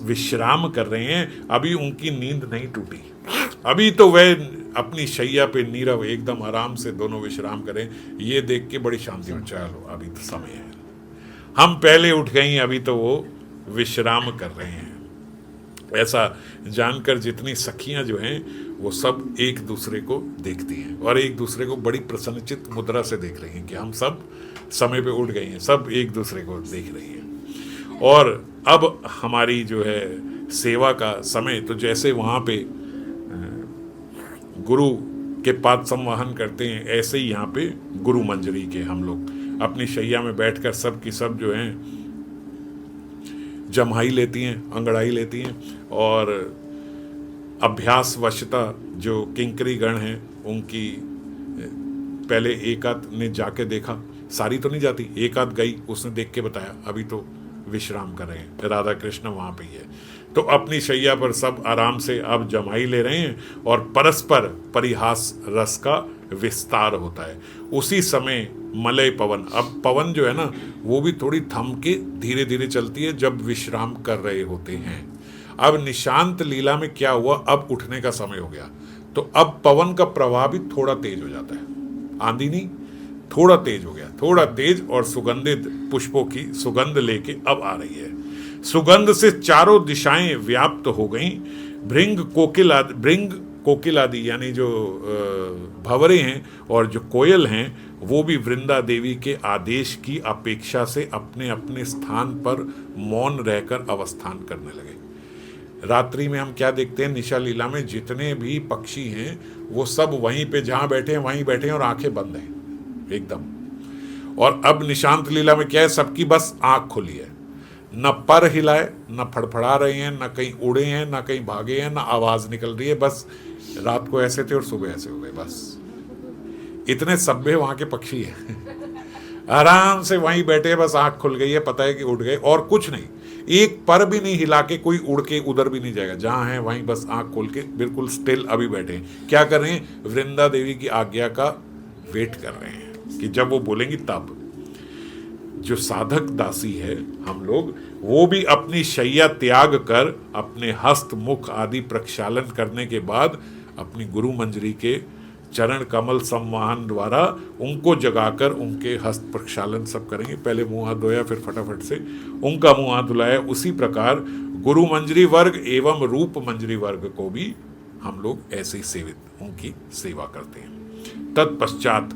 विश्राम कर रहे हैं, अभी उनकी नींद नहीं टूटी, अभी तो वह अपनी शैया पे नीरव एकदम आराम से दोनों विश्राम करें। ये देख के बड़ी शांति में, चलो अभी तो समय है, हम पहले उठ गई, अभी तो वो विश्राम कर रहे हैं। ऐसा जानकर जितनी सखियां जो हैं वो सब एक दूसरे को देखती हैं और एक दूसरे को बड़ी प्रसन्नचित्त मुद्रा से देख रही हैं कि हम सब समय पे उठ गए हैं, सब एक दूसरे को देख रही हैं। और अब हमारी जो है सेवा का समय, तो जैसे वहाँ पे गुरु के पाद संवाहन करते हैं, ऐसे ही यहाँ पे गुरु मंजरी के हम लोग अपनी शैया में बैठकर सब की सब जो हैं जम्हाई लेती हैं, अंगड़ाई लेती हैं, और अभ्यास वशता जो किंकरी गण हैं उनकी पहले एक आध ने जाके देखा, सारी तो नहीं जाती, एक आध गई, उसने देख के बताया अभी तो विश्राम कर रहे हैं, राधा कृष्ण वहाँ पे ही है। तो अपनी शैया पर सब आराम से अब जमाई ले रहे हैं और परस्पर परिहास रस का विस्तार होता है। उसी समय मलय पवन, अब पवन जो है ना वो भी थोड़ी थम के धीरे धीरे चलती है जब विश्राम कर रहे होते हैं। अब निशांत लीला में क्या हुआ, अब उठने का समय हो गया, तो अब पवन का प्रवाह भी थोड़ा तेज हो जाता है, आंधी नहीं, थोड़ा तेज हो गया, थोड़ा तेज, और सुगंधित पुष्पों की सुगंध लेके अब आ रही है। सुगंध से चारों दिशाएं व्याप्त हो गईं। भृंग कोकिल आदि यानी जो भंवरे हैं और जो कोयल हैं वो भी वृंदा देवी के आदेश की अपेक्षा से अपने अपने स्थान पर मौन रहकर अवस्थान करने लगे। रात्रि में हम क्या देखते हैं, निशा लीला में जितने भी पक्षी हैं वो सब वहीं पे जहाँ बैठे हैं वहीं बैठे हैं और आंखें बंद हैं एकदम। और अब निशांत लीला में क्या है, सबकी बस आंख खुली है, न पर हिलाए, न फड़फड़ा रहे हैं, न कहीं उड़े हैं, न कहीं भागे हैं, न आवाज निकल रही है, बस रात को ऐसे थे और सुबह ऐसे हो गए, बस इतने सभ्य वहां के पक्षी हैं आराम से वहीं बैठे, बस आंख खुल गई है, पता है कि उड़ गए, और कुछ नहीं, एक पर भी नहीं हिला के, कोई उड़ के उधर भी नहीं जाएगा, जहां है वहीं बस आंख खोल के बिल्कुल स्टिल अभी बैठे हैं। क्या कर रहे हैं, वृंदा देवी की आज्ञा का वेट कर रहे हैं कि जब वो बोलेंगी तब। जो साधक दासी है हम लोग, वो भी अपनी शैया त्याग कर अपने हस्त मुख आदि प्रक्षालन करने के बाद अपनी गुरु मंजरी के चरण कमल संवाहन द्वारा उनको जगाकर उनके हस्त प्रक्षालन सब करेंगे। पहले मुंह हाथ धोया, फिर फटाफट से उनका मुंह हाथ धुलाया। उसी प्रकार गुरु मंजरी वर्ग एवं रूप मंजरी वर्ग को भी हम लोग ऐसे ही सेवित उनकी सेवा करते हैं। तत्पश्चात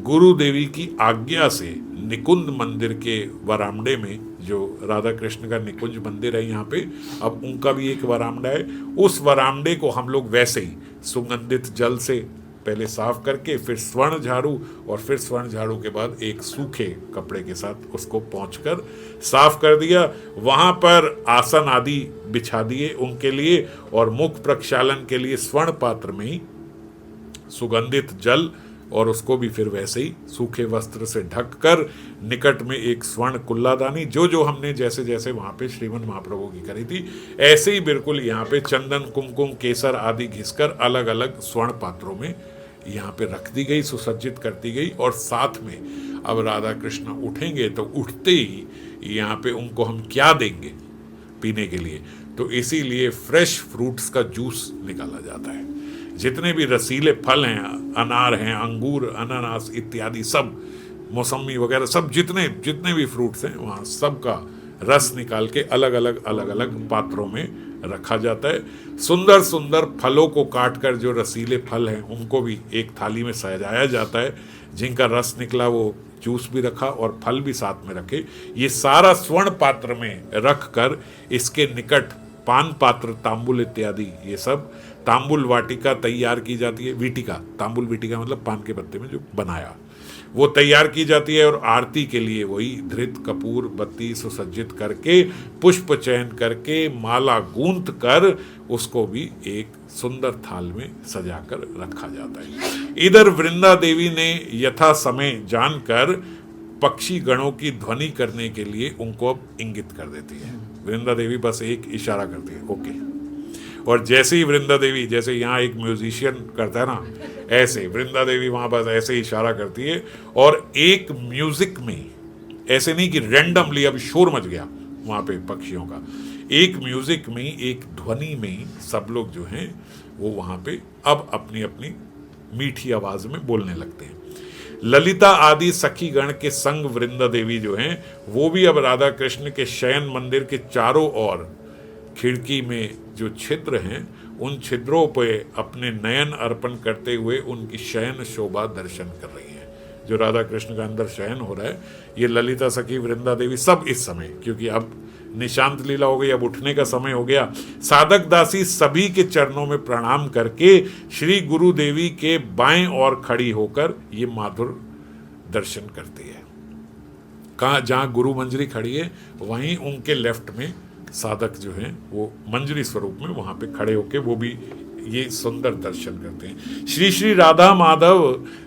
गुरु देवी की आज्ञा से निकुंज मंदिर के वरामडे में, जो राधा कृष्ण का निकुंज मंदिर है यहाँ पे, अब उनका भी एक वरामडा है, उस वरामडे को हम लोग वैसे ही सुगंधित जल से पहले साफ करके फिर स्वर्ण झाड़ू, और फिर स्वर्ण झाड़ू के बाद एक सूखे कपड़े के साथ उसको पोंछकर साफ कर दिया। वहां पर आसन आदि बिछा दिए उनके लिए, और मुख प्रक्षालन के लिए स्वर्ण पात्र में ही सुगंधित जल, और उसको भी फिर वैसे ही सूखे वस्त्र से ढककर निकट में एक स्वर्ण कुल्लादानी, जो जो हमने जैसे जैसे वहां पे श्रीमद् महाप्रभु की करी थी ऐसे ही बिल्कुल यहाँ पे चंदन कुमकुम केसर आदि घिसकर अलग अलग स्वर्ण पात्रों में यहाँ पे रख दी गई, सुसज्जित कर दी गई। और साथ में अब राधा कृष्ण उठेंगे तो उठते ही यहाँ पे उनको हम क्या देंगे पीने के लिए, तो इसीलिए फ्रेश फ्रूट्स का जूस निकाला जाता है। जितने भी रसीले फल हैं, अनार हैं, अंगूर, अनानास इत्यादि सब, मौसमी वगैरह सब, जितने भी फ्रूट्स हैं वहाँ सबका रस निकाल के अलग अलग पात्रों में रखा जाता है। सुंदर सुंदर फलों को काटकर जो रसीले फल हैं उनको भी एक थाली में सजाया जाता है, जिनका रस निकला वो जूस भी रखा और फल भी साथ में रखे। ये सारा स्वर्ण पात्र में रख कर इसके निकट पान पात्र, तांबुल इत्यादि ये सब, तांबुल वाटिका तैयार की जाती है। वीटिका, तांबुल वीटिका मतलब पान के पत्ते में जो बनाया, वो तैयार की जाती है। और आरती के लिए वही धृत कपूर बत्ती सुसज्जित करके, पुष्प चयन करके, माला गूंथ कर उसको भी एक सुंदर थाल में सजाकर रखा जाता है। इधर वृंदा देवी ने यथा समय जानकर पक्षी गणों की ध्वनि करने के लिए उनको अब इंगित कर देती है। वृंदा देवी बस एक इशारा करती है, ओके। और जैसे ही वृंदा देवी, जैसे यहाँ एक म्यूजिशियन करता है ना, ऐसे वृंदा देवी वहाँ बस ऐसे ही इशारा करती है। और एक म्यूजिक में, ऐसे नहीं कि रैंडमली अब शोर मच गया वहाँ पे पक्षियों का, एक म्यूजिक में, एक ध्वनि में सब लोग जो हैं वो वहाँ पे अब अपनी अपनी मीठी आवाज में बोलने लगते हैं। ललिता आदि सखी गण के संग वृंदा देवी जो हैं वो भी अब राधा कृष्ण के शयन मंदिर के चारों ओर खिड़की में जो छिद्र हैं उन छिद्रों पे अपने नयन अर्पण करते हुए उनकी शयन शोभा दर्शन कर रही हैं। जो राधा कृष्ण का अंदर शयन हो रहा है, ये ललिता सखी वृंदा देवी सब इस समय, क्योंकि अब निशांत लीला हो गई, अब उठने का समय हो गया, साधक दासी सभी के चरणों में प्रणाम करके श्री गुरु देवी के बाएं ओर खड़ी होकर ये माधुर दर्शन करती है। कहाँ, जहाँ गुरु मंजरी खड़ी है वहीं उनके लेफ्ट में साधक जो हैं वो मंजरी स्वरूप में वहां पे खड़े होके वो भी ये सुंदर दर्शन करते हैं। श्री श्री राधा माधव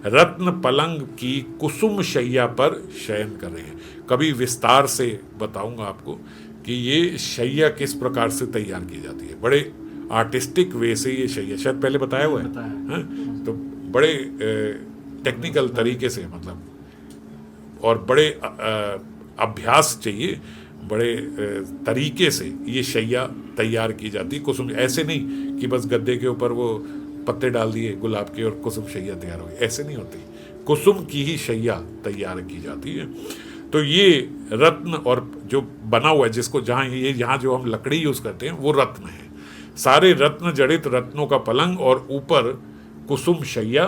रत्न पलंग की कुसुम शैया पर शयन कर रहे हैं। कभी विस्तार से बताऊंगा आपको कि ये शैया किस प्रकार से तैयार की जाती है। बड़े आर्टिस्टिक वे से ये शैया, शायद पहले बताया हुआ है, तो बड़े टेक्निकल तरीके से, मतलब, और बड़े अभ्यास चाहिए, बड़े तरीके से ये शैया तैयार की जाती है। कुसुम ऐसे नहीं कि बस गद्दे के ऊपर वो पत्ते डाल दिए गुलाब के और कुसुम शैया तैयार हो गई, ऐसे नहीं होती। कुसुम की ही शैया तैयार की जाती है। तो ये रत्न और जो बना हुआ है, जिसको जहाँ ये यहाँ जो हम लकड़ी यूज करते हैं वो रत्न है, सारे रत्न जड़ित रत्नों का पलंग और ऊपर कुसुम शैया,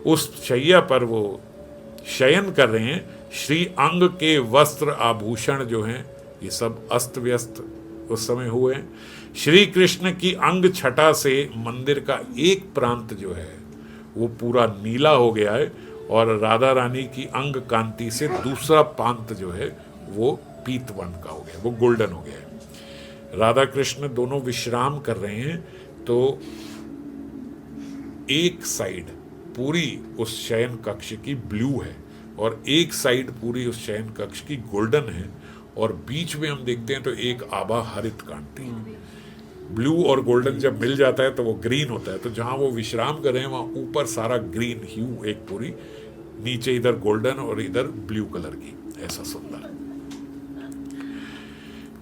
उस शैया पर वो शयन कर रहे हैं। श्री अंग के वस्त्र आभूषण जो हैं ये सब अस्त व्यस्त उस समय हुए हैं। श्री कृष्ण की अंग छटा से मंदिर का एक प्रांत जो है वो पूरा नीला हो गया है और राधा रानी की अंग कांति से दूसरा प्रांत जो है वो पीत वर्ण का हो गया, वो गोल्डन हो गया है। राधा कृष्ण दोनों विश्राम कर रहे हैं, तो एक साइड पूरी उस शयन कक्ष की ब्लू है और एक साइड पूरी उस शयन कक्ष की गोल्डन है, और बीच में हम देखते हैं तो एक आभा हरित कांति। ब्लू और गोल्डन जब मिल जाता है तो वो ग्रीन होता है। तो जहां वो विश्राम कर रहे हैं वहां ऊपर सारा ग्रीन ह्यू एक पूरी, नीचे इधर गोल्डन और इधर ब्लू कलर की, ऐसा सुंदर।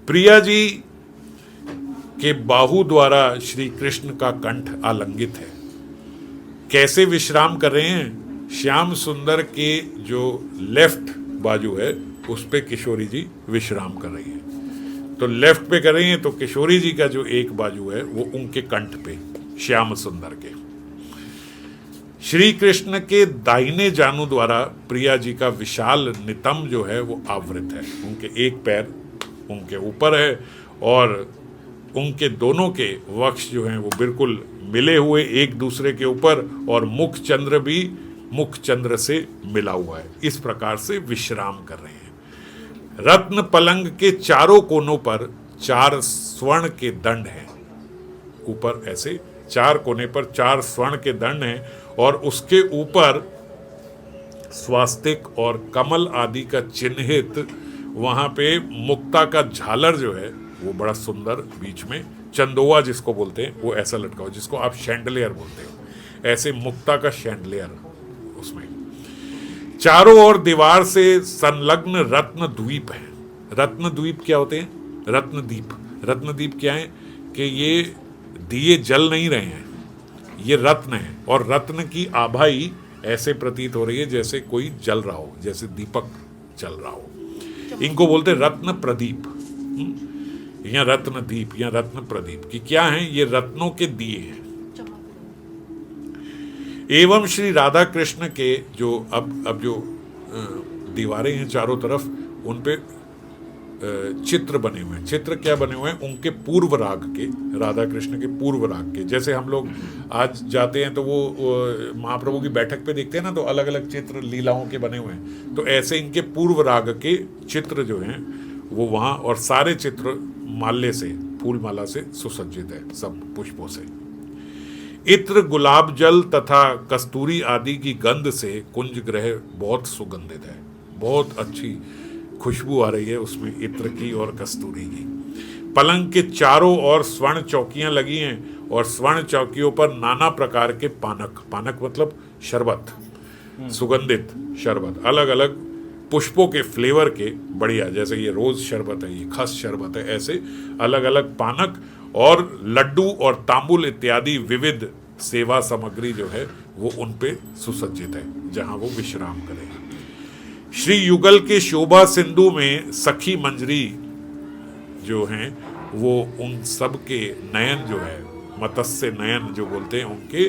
प्रिया जी के बाहु द्वारा श्री कृष्ण का कंठ आलंगित है। कैसे विश्राम कर रहे हैं? श्याम सुंदर के जो लेफ्ट बाजू है उस पे किशोरी जी विश्राम कर रही है। तो लेफ्ट पे कर रही हैं, तो किशोरी जी का जो एक बाजू है वो उनके कंठ पे, श्याम सुंदर के। श्री कृष्ण के दाहिने जानू द्वारा प्रिया जी का विशाल नितंब जो है वो आवृत है। उनके एक पैर उनके ऊपर है और उनके दोनों के वक्ष जो हैं वो बिल्कुल मिले हुए एक दूसरे के ऊपर, और मुख चंद्र भी मुख चंद्र से मिला हुआ है। इस प्रकार से विश्राम कर रहे हैं। रत्न पलंग के चारों कोनों पर 4 स्वर्ण के दंड हैं। ऊपर ऐसे 4 कोने पर 4 स्वर्ण के दंड हैं, और उसके ऊपर स्वास्तिक और कमल आदि का चिन्हित, वहां पे मुक्ता का झालर जो है वो बड़ा सुंदर, बीच में चंदोआ जिसको बोलते हैं वो ऐसा लटका हो, जिसको आप शैंडलियर बोलते हो, ऐसे मुक्ता का शैंडलियर उसमें। चारों ओर दीवार से संलग्न रत्न द्वीप है। रत्न द्वीप क्या होते हैं? रत्नदीप। रत्नदीप क्या है कि ये दिए जल नहीं रहे हैं, ये रत्न है, और रत्न की आभा ही ऐसे प्रतीत हो रही है जैसे कोई जल रहा हो, जैसे दीपक जल रहा हो। इनको बोलते रत्न प्रदीप, या रत्न दीप या रत्न प्रदीप। की क्या है? ये रत्नों के दिए हैं। एवं श्री राधा कृष्ण के जो अब जो दीवारें हैं चारों तरफ, उन पे चित्र बने हुए हैं। चित्र क्या बने हुए हैं? उनके पूर्व राग के, राधा कृष्ण के पूर्व राग के। जैसे हम लोग आज जाते हैं तो वो महाप्रभु की बैठक पे देखते हैं ना, तो अलग अलग चित्र लीलाओं के बने हुए हैं। तो ऐसे इनके पूर्व राग के चित्र जो हैं वो वहाँ, और सारे चित्र माल्य से, फूल माला से सुसज्जित है, सब पुष्पों से। इत्र, गुलाब जल तथा कस्तूरी आदि की गंध से कुंज गृह बहुत सुगंधित है। बहुत अच्छी खुशबू आ रही है उसमें, इत्र की और कस्तूरी की। पलंग के चारों ओर स्वर्ण चौकियां लगी हैं, और स्वर्ण चौकियों पर नाना प्रकार के पानक, पानक मतलब शरबत, सुगंधित शरबत, अलग अलग पुष्पों के फ्लेवर के, बढ़िया, जैसे ये रोज शरबत है, ये खस शरबत है, ऐसे अलग अलग पानक और लड्डू और तांबुल इत्यादि विविध सेवा सामग्री जो है वो उन पे सुसज्जित है, जहां वो विश्राम करें। श्री युगल के शोभा सिंधु में सखी मंजरी जो हैं वो उन सब के नयन जो है, मत्स्य नयन जो बोलते हैं, उनके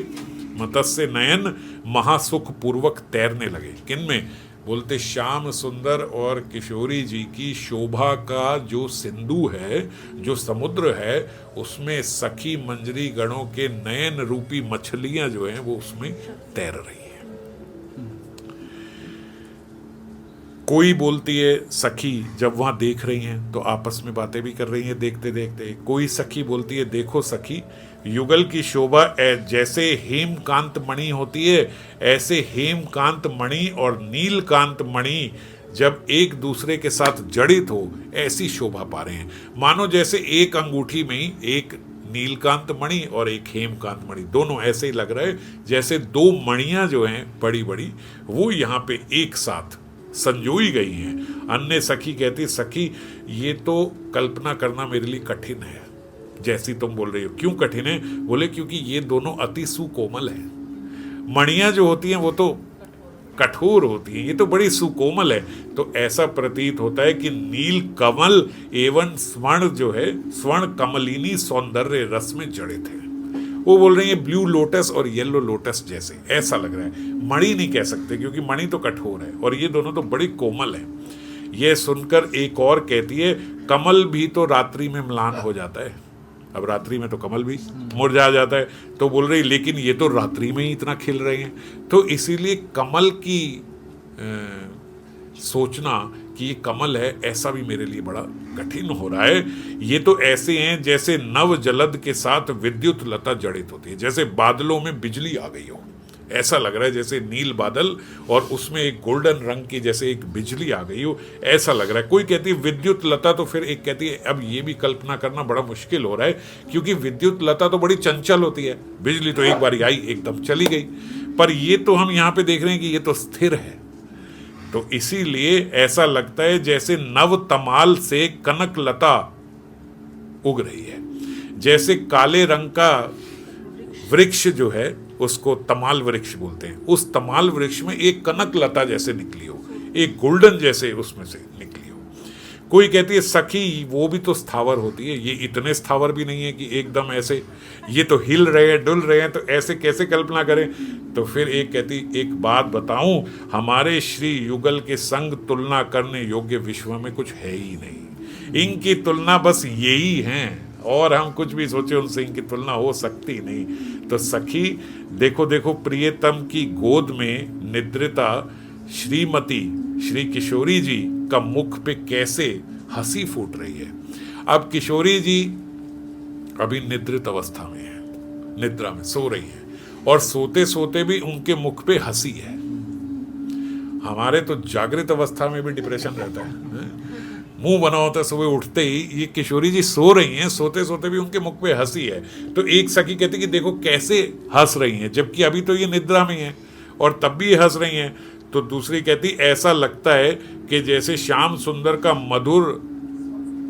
मत्स्य नयन महासुख पूर्वक तैरने लगे। किन में? बोलते श्याम सुंदर और किशोरी जी की शोभा का जो सिंधु है, जो समुद्र है, उसमें सखी मंजरी गणों के नयन रूपी मछलियां जो हैं वो उसमें तैर रही हैं। कोई बोलती है सखी, जब वहां देख रही हैं तो आपस में बातें भी कर रही हैं देखते देखते। कोई सखी बोलती है, देखो सखी, युगल की शोभा जैसे हेमकांत मणि होती है, ऐसे हेमकांत मणि और नीलकांत मणि जब एक दूसरे के साथ जड़ित हो, ऐसी शोभा पा रहे हैं। मानो जैसे एक अंगूठी में ही एक नीलकांत मणि और एक हेमकांत मणि, दोनों ऐसे ही लग रहे हैं जैसे 2 मणियां जो हैं बड़ी बड़ी, वो यहाँ पे एक साथ संजोई गई हैं। अन्य सखी कहती, सखी ये तो कल्पना करना मेरे लिए कठिन है, जैसी तुम बोल रही हो। क्यों कठिन है? बोले क्योंकि ये दोनों अति सुकोमल हैं। मणियां जो होती हैं वो तो कठोर होती हैं, ये तो बड़ी सुकोमल है। तो ऐसा प्रतीत होता है कि नील कमल एवं स्वर्ण जो है, स्वर्ण कमलिनी सौंदर्य रस में जड़ित है। वो बोल रही है ब्लू लोटस और येलो लोटस जैसे, ऐसा लग रहा है। मणि नहीं कह सकते क्योंकि मणि तो कठोर है, और ये दोनों तो बड़ी कोमल है। यह सुनकर एक और कहती है, कमल भी तो रात्रि में म्लान हो जाता है। अब रात्रि में तो कमल भी मुरझा जाता है। तो बोल रही लेकिन ये तो रात्रि में ही इतना खिल रहे हैं, तो इसीलिए कमल की सोचना कि ये कमल है, ऐसा भी मेरे लिए बड़ा कठिन हो रहा है। ये तो ऐसे हैं जैसे नव जलद के साथ विद्युत लता जड़ित होती है, जैसे बादलों में बिजली आ गई हो, ऐसा लग रहा है जैसे नील बादल और उसमें एक गोल्डन रंग की जैसे एक बिजली आ गई हो, ऐसा लग रहा है। कोई कहती है विद्युत लता, तो फिर एक कहती है अब ये भी कल्पना करना बड़ा मुश्किल हो रहा है, क्योंकि विद्युत लता तो बड़ी चंचल होती है, बिजली तो एक बार आई एकदम चली गई, पर ये तो हम यहाँ पे देख रहे हैं कि ये तो स्थिर है। तो इसीलिए ऐसा लगता है जैसे नव तमाल से कनक लता उग रही है, जैसे काले रंग का वृक्ष जो है उसको तमाल वृक्ष बोलते हैं, उस तमाल वृक्ष में एक कनक लता जैसे निकली हो, एक गोल्डन जैसे उसमें से निकली हो। कोई कहती है सखी वो भी तो स्थावर होती है, ये इतने स्थावर भी नहीं है कि एकदम ऐसे, ये तो हिल रहे हैं डुल रहे हैं, तो ऐसे कैसे कल्पना करें। तो फिर एक कहती, एक बात बताऊं, हमारे श्री युगल के संग तुलना करने योग्य विश्व में कुछ है ही नहीं, इनकी तुलना बस यही हैं और हम कुछ भी सोचे उनसे इनकी तुलना हो सकती नहीं। तो सखी देखो देखो प्रियतम की गोद में निद्रिता श्रीमती श्री किशोरी जी का मुख पे कैसे हंसी फूट रही है। अब किशोरी जी अभी निद्रित अवस्था में है, निद्रा में सो रही है, और सोते सोते भी उनके मुख पे हंसी है। हमारे तो जागृत अवस्था में भी डिप्रेशन रहता है, मुंह बना होता है सुबह उठते ही। ये किशोरी जी सो रही हैं, सोते सोते भी उनके मुख पे हंसी है। तो एक सखी कहती कि देखो कैसे हंस रही हैं, जबकि अभी तो ये निद्रा में है और तब भी ये हंस रही हैं। तो दूसरी कहती ऐसा लगता है कि जैसे श्याम सुंदर का मधुर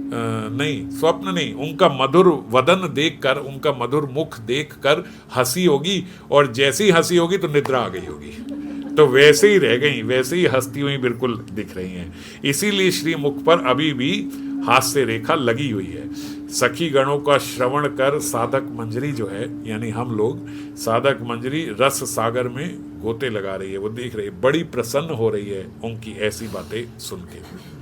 नहीं, स्वप्न नहीं, उनका मधुर वदन देखकर, उनका मधुर मुख देखकर हंसी होगी, और जैसी हंसी होगी तो निद्रा आ गई होगी। तो वैसे ही रह गई, वैसे ही हंसती हुई बिल्कुल दिख रही हैं। इसीलिए श्री मुख पर अभी भी हास्य रेखा लगी हुई है। सखी गणों का श्रवण कर साधक मंजरी जो है, यानी हम लोग, साधक मंजरी रस सागर में गोते लगा रही है, वो देख रही है, बड़ी प्रसन्न हो रही है उनकी ऐसी बातें सुन के।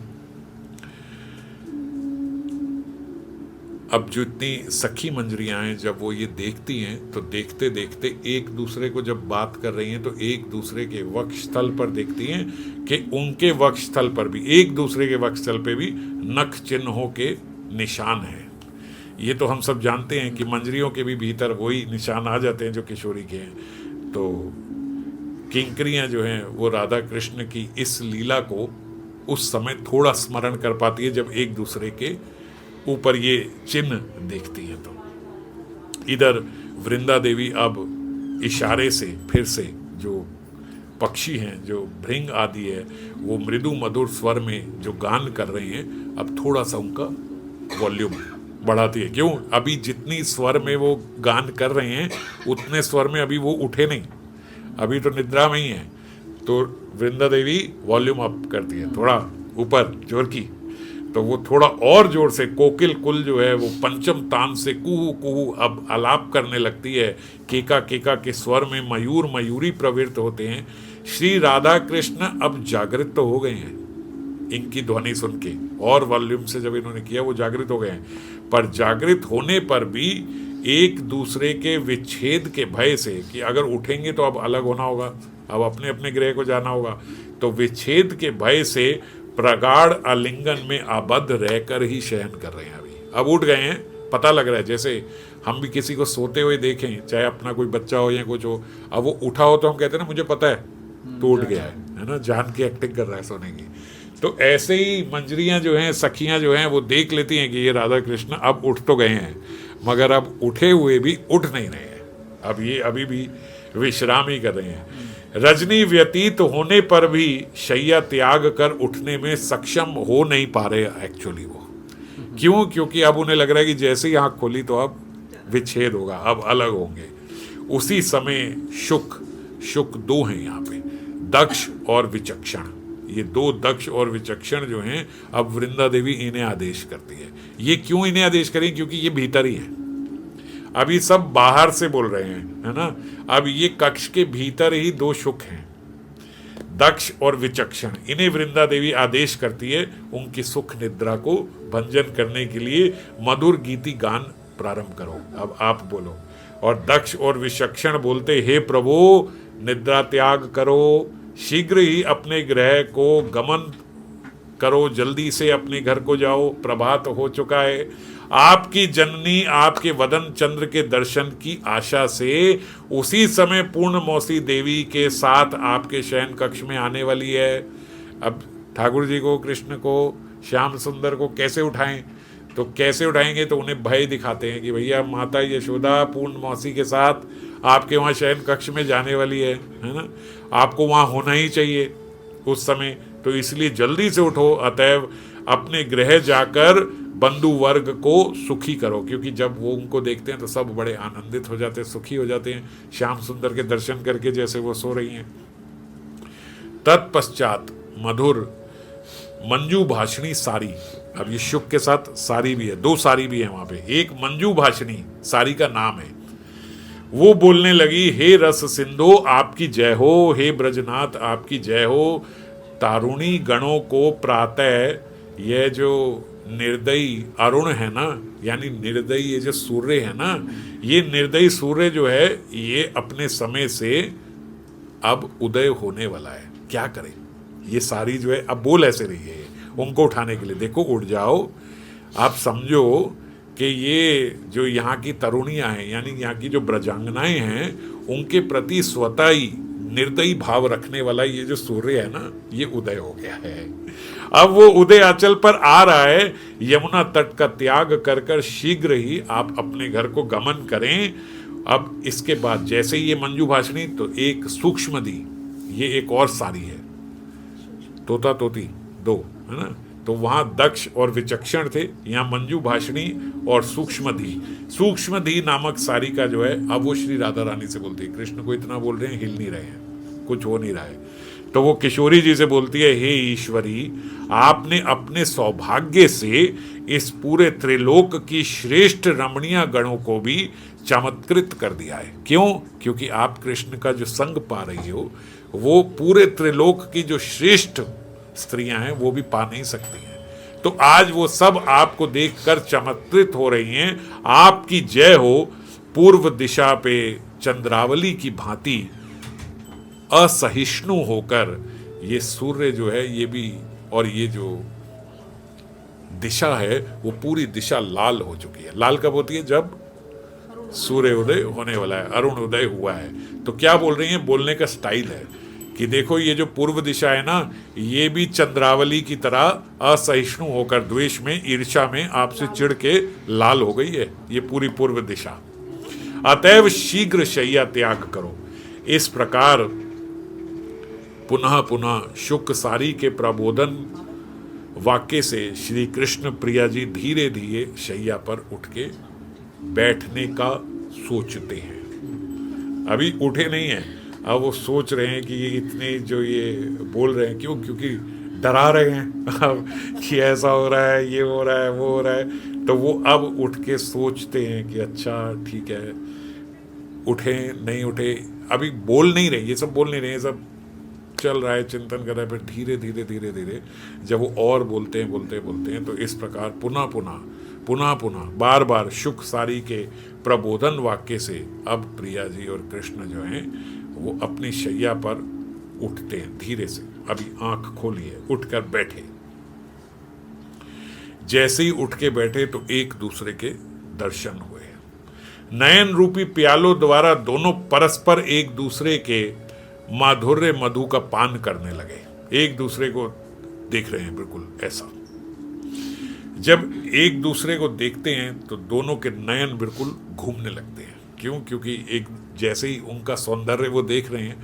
अब जो इतनी सखी मंजरियां हैं, जब वो ये देखती हैं तो देखते देखते एक दूसरे को जब बात कर रही हैं तो एक दूसरे के वक्षस्थल पर देखती हैं कि उनके वक्षस्थल पर भी, एक दूसरे के वक्षस्थल पे भी नख चिन्हों के निशान हैं। ये तो हम सब जानते हैं कि मंजरियों के भी भीतर वही निशान आ जाते हैं जो किशोरी के हैं। तो किंकरियां जो हैं वो राधा कृष्ण की इस लीला को उस समय थोड़ा स्मरण कर पाती है जब एक दूसरे के ऊपर ये चिन्ह देखती हैं। तो इधर वृंदा देवी अब इशारे से फिर से जो पक्षी हैं, जो भृंग आदि है, वो मृदु मधुर स्वर में जो गान कर रहे हैं, अब थोड़ा सा उनका वॉल्यूम बढ़ाती है। क्यों? अभी जितनी स्वर में वो गान कर रहे हैं उतने स्वर में अभी वो उठे नहीं, अभी तो निद्रा में ही है। तो वृंदा देवी वॉल्यूम अप करती है, थोड़ा ऊपर जोर की। तो वो थोड़ा और जोर से कोकिल कुल जो है वो पंचम तान से कुहू कुहू अब आलाप करने लगती है। केका केका के स्वर में मयूर मयूरी प्रवृत्त होते हैं। श्री राधा कृष्ण अब जागृत तो हो गए हैं इनकी ध्वनि सुन के, और वॉल्यूम से जब इन्होंने किया वो जागृत हो गए हैं। पर जागृत होने पर भी एक दूसरे के विच्छेद के भय से कि अगर उठेंगे तो अब अलग होना होगा, अब अपने अपने गृह को जाना होगा, तो विच्छेद के भय से प्रगाढ़ आलिंगन में आबद्ध रहकर ही शयन कर रहे हैं। अभी अब उठ गए हैं, पता लग रहा है जैसे हम भी किसी को सोते हुए देखें, चाहे अपना कोई बच्चा हो या कुछ हो, अब वो उठा हो तो हम कहते हैं ना मुझे पता है तो उठ गया है ना, जान की एक्टिंग कर रहा है सोने की। तो ऐसे ही मंजरियां जो हैं, सखियां जो हैं, वो देख लेती हैं कि ये राधा कृष्ण अब उठ तो गए हैं, मगर अब उठे हुए भी उठ नहीं रहे हैं, अब ये अभी भी विश्राम ही कर रहे हैं। रजनी व्यतीत होने पर भी शैया त्याग कर उठने में सक्षम हो नहीं पा रहे एक्चुअली वो। क्यों? क्योंकि अब उन्हें लग रहा है कि जैसे ही आंख खोली तो अब विच्छेद होगा, अब अलग होंगे। उसी समय शुक दो हैं यहाँ पे, दक्ष और विचक्षण। ये दो दक्ष और विचक्षण जो हैं, अब वृंदा देवी इन्हें आदेश करती है। ये क्यों इन्हें आदेश करें? क्योंकि ये भीतर ही है, अभी सब बाहर से बोल रहे हैं, है ना। अब ये कक्ष के भीतर ही दो शुक हैं, दक्ष और विचक्षण। इन्हें वृंदा देवी आदेश करती है उनकी सुख निद्रा को भंजन करने के लिए मधुर गीति गान प्रारंभ करो, अब आप बोलो। और दक्ष और विचक्षण बोलते, हे प्रभु निद्रा त्याग करो, शीघ्र ही अपने गृह को गमन करो, जल्दी से अपने घर को जाओ, प्रभात हो चुका है। आपकी जननी आपके वदन चंद्र के दर्शन की आशा से उसी समय पूर्ण मौसी देवी के साथ आपके शयन कक्ष में आने वाली है। अब ठाकुर जी को, कृष्ण को, श्याम सुंदर को कैसे उठाएं? तो कैसे उठाएंगे? तो उन्हें भय दिखाते हैं कि भैया माता यशोदा पूर्ण मौसी के साथ आपके वहाँ शयन कक्ष में जाने वाली है ना, आपको वहाँ होना ही चाहिए उस समय, तो इसलिए जल्दी से उठो। अतएव अपने गृह जाकर बंधु वर्ग को सुखी करो, क्योंकि जब वो उनको देखते हैं तो सब बड़े आनंदित हो जाते हैं, सुखी हो जाते हैं श्याम सुंदर के दर्शन करके, जैसे वो सो रही हैं। तत्पश्चात मधुर मंजू भाषणी सारी, अब ये शुक के साथ सारी भी है, दो सारी भी है वहां पे, एक मंजू भाषणी सारी का नाम है, वो बोलने लगी, हे रस सिंधु आपकी जय हो, हे ब्रजनाथ आपकी जय हो। तारुणी गणों को प्रातः यह जो निर्दयी अरुण है ना, यानी निर्दयी ये जो सूर्य है ना, ये निर्दयी सूर्य जो है ये अपने समय से अब उदय होने वाला है। क्या करें, ये सारी जो है, अब बोल ऐसे रही है उनको उठाने के लिए, देखो उठ जाओ। आप समझो कि ये जो यहाँ की तरुणियां हैं, यानी यहाँ की जो ब्रजांगनाएं हैं, उनके प्रति स्वतः ही निर्दयी भाव रखने वाला ये जो सूर्य है ना, ये उदय हो गया है। अब वो उदय आंचल पर आ रहा है। यमुना तट का त्याग कर कर शीघ्र ही आप अपने घर को गमन करें। अब इसके बाद जैसे ही ये मंजू भाषणी, तो एक सूक्ष्मदी, ये एक और सारी है, तोता तोती दो है ना, तो वहां दक्ष और विचक्षण थे, यहाँ मंजू भाषणी और सूक्ष्मधी। सूक्ष्मधी नामक सारी का जो है, अब वो श्री राधा रानी से बोलती है, कृष्ण को इतना बोल रहे हैं, हिल नहीं रहे हैं, कुछ हो नहीं रहा है, तो वो किशोरी जी से बोलती है, हे ईश्वरी, आपने अपने सौभाग्य से इस पूरे त्रिलोक की श्रेष्ठ रमणीय गणों को भी चमत्कृत कर दिया है। क्यों? क्योंकि आप कृष्ण का जो संग पा रही हो, वो पूरे त्रिलोक की जो श्रेष्ठ स्त्रियां हैं वो भी पा नहीं सकती हैं। तो आज वो सब आपको देखकर चमत्कृत हो रही हैं। आपकी जय हो। पूर्व दिशा पे चंद्रावली की भांति असहिष्णु होकर ये सूर्य जो है ये भी, और ये जो दिशा है वो पूरी दिशा लाल हो चुकी है। लाल कब होती है? जब सूर्य उदय होने वाला है, अरुण उदय हुआ है। तो क्या बोल रही हैं? बोलने का स्टाइल है कि देखो ये जो पूर्व दिशा है ना, ये भी चंद्रावली की तरह असहिष्णु होकर, द्वेष में, ईर्ष्या में आपसे चिढ़ के लाल हो गई है ये पूरी पूर्व दिशा। अतएव शीघ्र शय्या त्याग करो। इस प्रकार पुनः पुनः शुक सारी के प्रबोधन वाक्य से श्री कृष्ण प्रिया जी धीरे धीरे शैया पर उठ के बैठने का सोचते हैं। अभी उठे नहीं हैं, अब वो सोच रहे हैं कि ये इतने जो ये बोल रहे हैं क्यों, क्योंकि डरा रहे हैं अब कि ऐसा हो रहा है, ये हो रहा है, वो हो रहा है। तो वो अब उठ के सोचते हैं कि अच्छा ठीक है, उठे नहीं उठे, अभी बोल नहीं रहे, ये सब बोल नहीं रहे, सब चल रहा है, चिंतन कर रहा है। फिर धीरे धीरे धीरे धीरे जब वो और बोलते हैं तो इस प्रकार पुनः पुनः बार बार शुक सारी के प्रबोधन वाक्य से अब प्रिया जी और कृष्ण जो हैं वो अपनी शैया पर उठते हैं धीरे से। अभी आंख खोली है, उठकर बैठे। जैसे ही उठ के बैठे तो एक दूसरे के दर्शन हुए। नयन रूपी प्यालों द्वारा दोनों परस्पर एक दूसरे के माधुर्य मधु का पान करने लगे। एक दूसरे को देख रहे हैं, बिल्कुल ऐसा। जब एक दूसरे को देखते हैं तो दोनों के नयन बिल्कुल घूमने लगते हैं। क्यों? क्योंकि एक जैसे ही उनका सौंदर्य वो देख रहे हैं,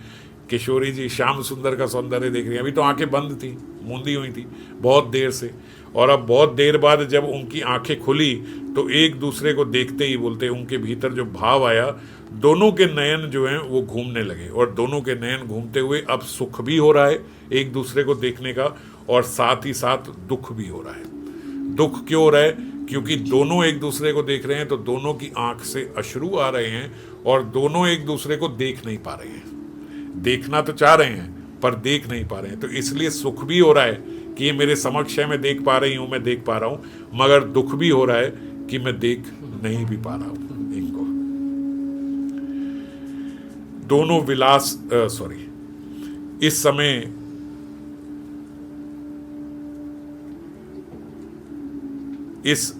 किशोरी जी श्याम सुंदर का सौंदर्य देख रही हैं। अभी तो आंखें बंद थी, मूंदी हुई थी बहुत देर से, और अब बहुत देर बाद जब उनकी आंखें खुली तो एक दूसरे को देखते ही बोलते, उनके भीतर जो भाव आया, दोनों के नयन जो हैं वो घूमने लगे। और दोनों के नयन घूमते हुए अब सुख भी हो रहा है एक दूसरे को देखने का, और साथ ही साथ दुख भी हो रहा है। दुख क्यों हो रहा है? क्योंकि दोनों एक दूसरे को देख रहे हैं तो दोनों की आंख से अश्रु आ रहे हैं, और दोनों एक दूसरे को देख नहीं पा रहे हैं। देखना तो चाह रहे हैं पर देख नहीं पा रहे हैं। तो इसलिए सुख भी हो रहा है कि ये मेरे समक्ष है, मैं देख पा रही हूं, मैं देख पा रहा हूं, मगर दुख भी हो रहा है कि मैं देख नहीं भी पा रहा हूं इनको। दोनों विलास इस समय इस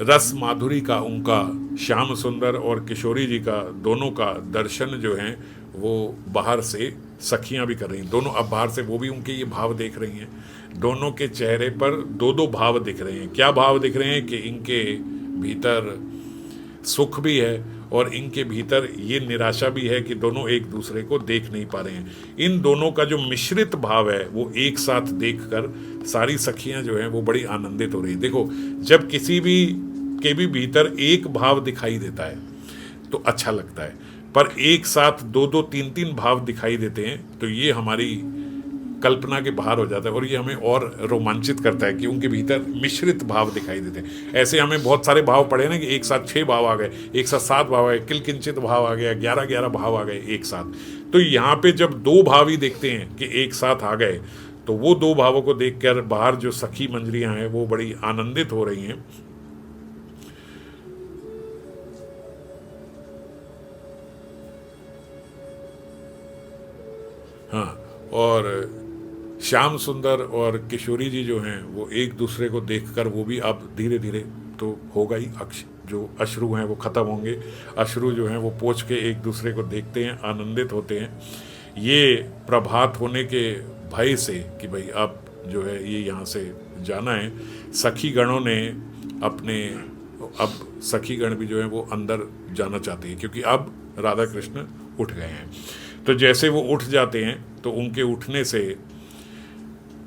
रस माधुरी का, उनका श्याम सुंदर और किशोरी जी का, दोनों का दर्शन जो है वो बाहर से सखियां भी कर रही हैं। दोनों अब बाहर से वो भी उनके ये भाव देख रही हैं। दोनों के चेहरे पर दो दो भाव दिख रहे हैं। क्या भाव दिख रहे हैं? कि इनके भीतर सुख भी है और इनके भीतर ये निराशा भी है कि दोनों एक दूसरे को देख नहीं पा रहे हैं। इन दोनों का जो मिश्रित भाव है वो एक साथ देखकर सारी सखियां जो हैं वो बड़ी आनंदित हो रही हैं। देखो, जब किसी भी के भी भीतर एक भाव दिखाई देता है तो अच्छा लगता है, पर एक साथ दो दो तीन तीन भाव दिखाई देते हैं तो ये हमारी कल्पना के बाहर हो जाता है, और ये हमें और रोमांचित करता है कि उनके भीतर मिश्रित भाव दिखाई देते हैं। ऐसे हमें बहुत सारे भाव पड़े ना कि एक साथ 6 भाव आ गए, एक साथ 7 भाव आ गए, किलकिंचित भाव आ गया, 11 भाव आ गए एक साथ। तो यहाँ पे जब 2 भाव ही देखते हैं कि एक साथ आ गए, तो वो दो भावों को देखकर बाहर जो सखी मंजरियां हैं वो बड़ी आनंदित हो रही हैं। हाँ, और श्याम सुंदर और किशोरी जी जो हैं वो एक दूसरे को देखकर वो भी अब धीरे धीरे तो होगा ही, जो अश्रु हैं वो खत्म होंगे, अश्रु जो हैं वो पोंछ के एक दूसरे को देखते हैं, आनंदित होते हैं। ये प्रभात होने के भय से कि भाई अब जो है ये यहाँ से जाना है, सखी गणों ने अब सखी गण भी जो है वो अंदर जाना चाहते हैं, क्योंकि अब राधा कृष्ण उठ गए हैं। तो जैसे वो उठ जाते हैं तो उनके उठने से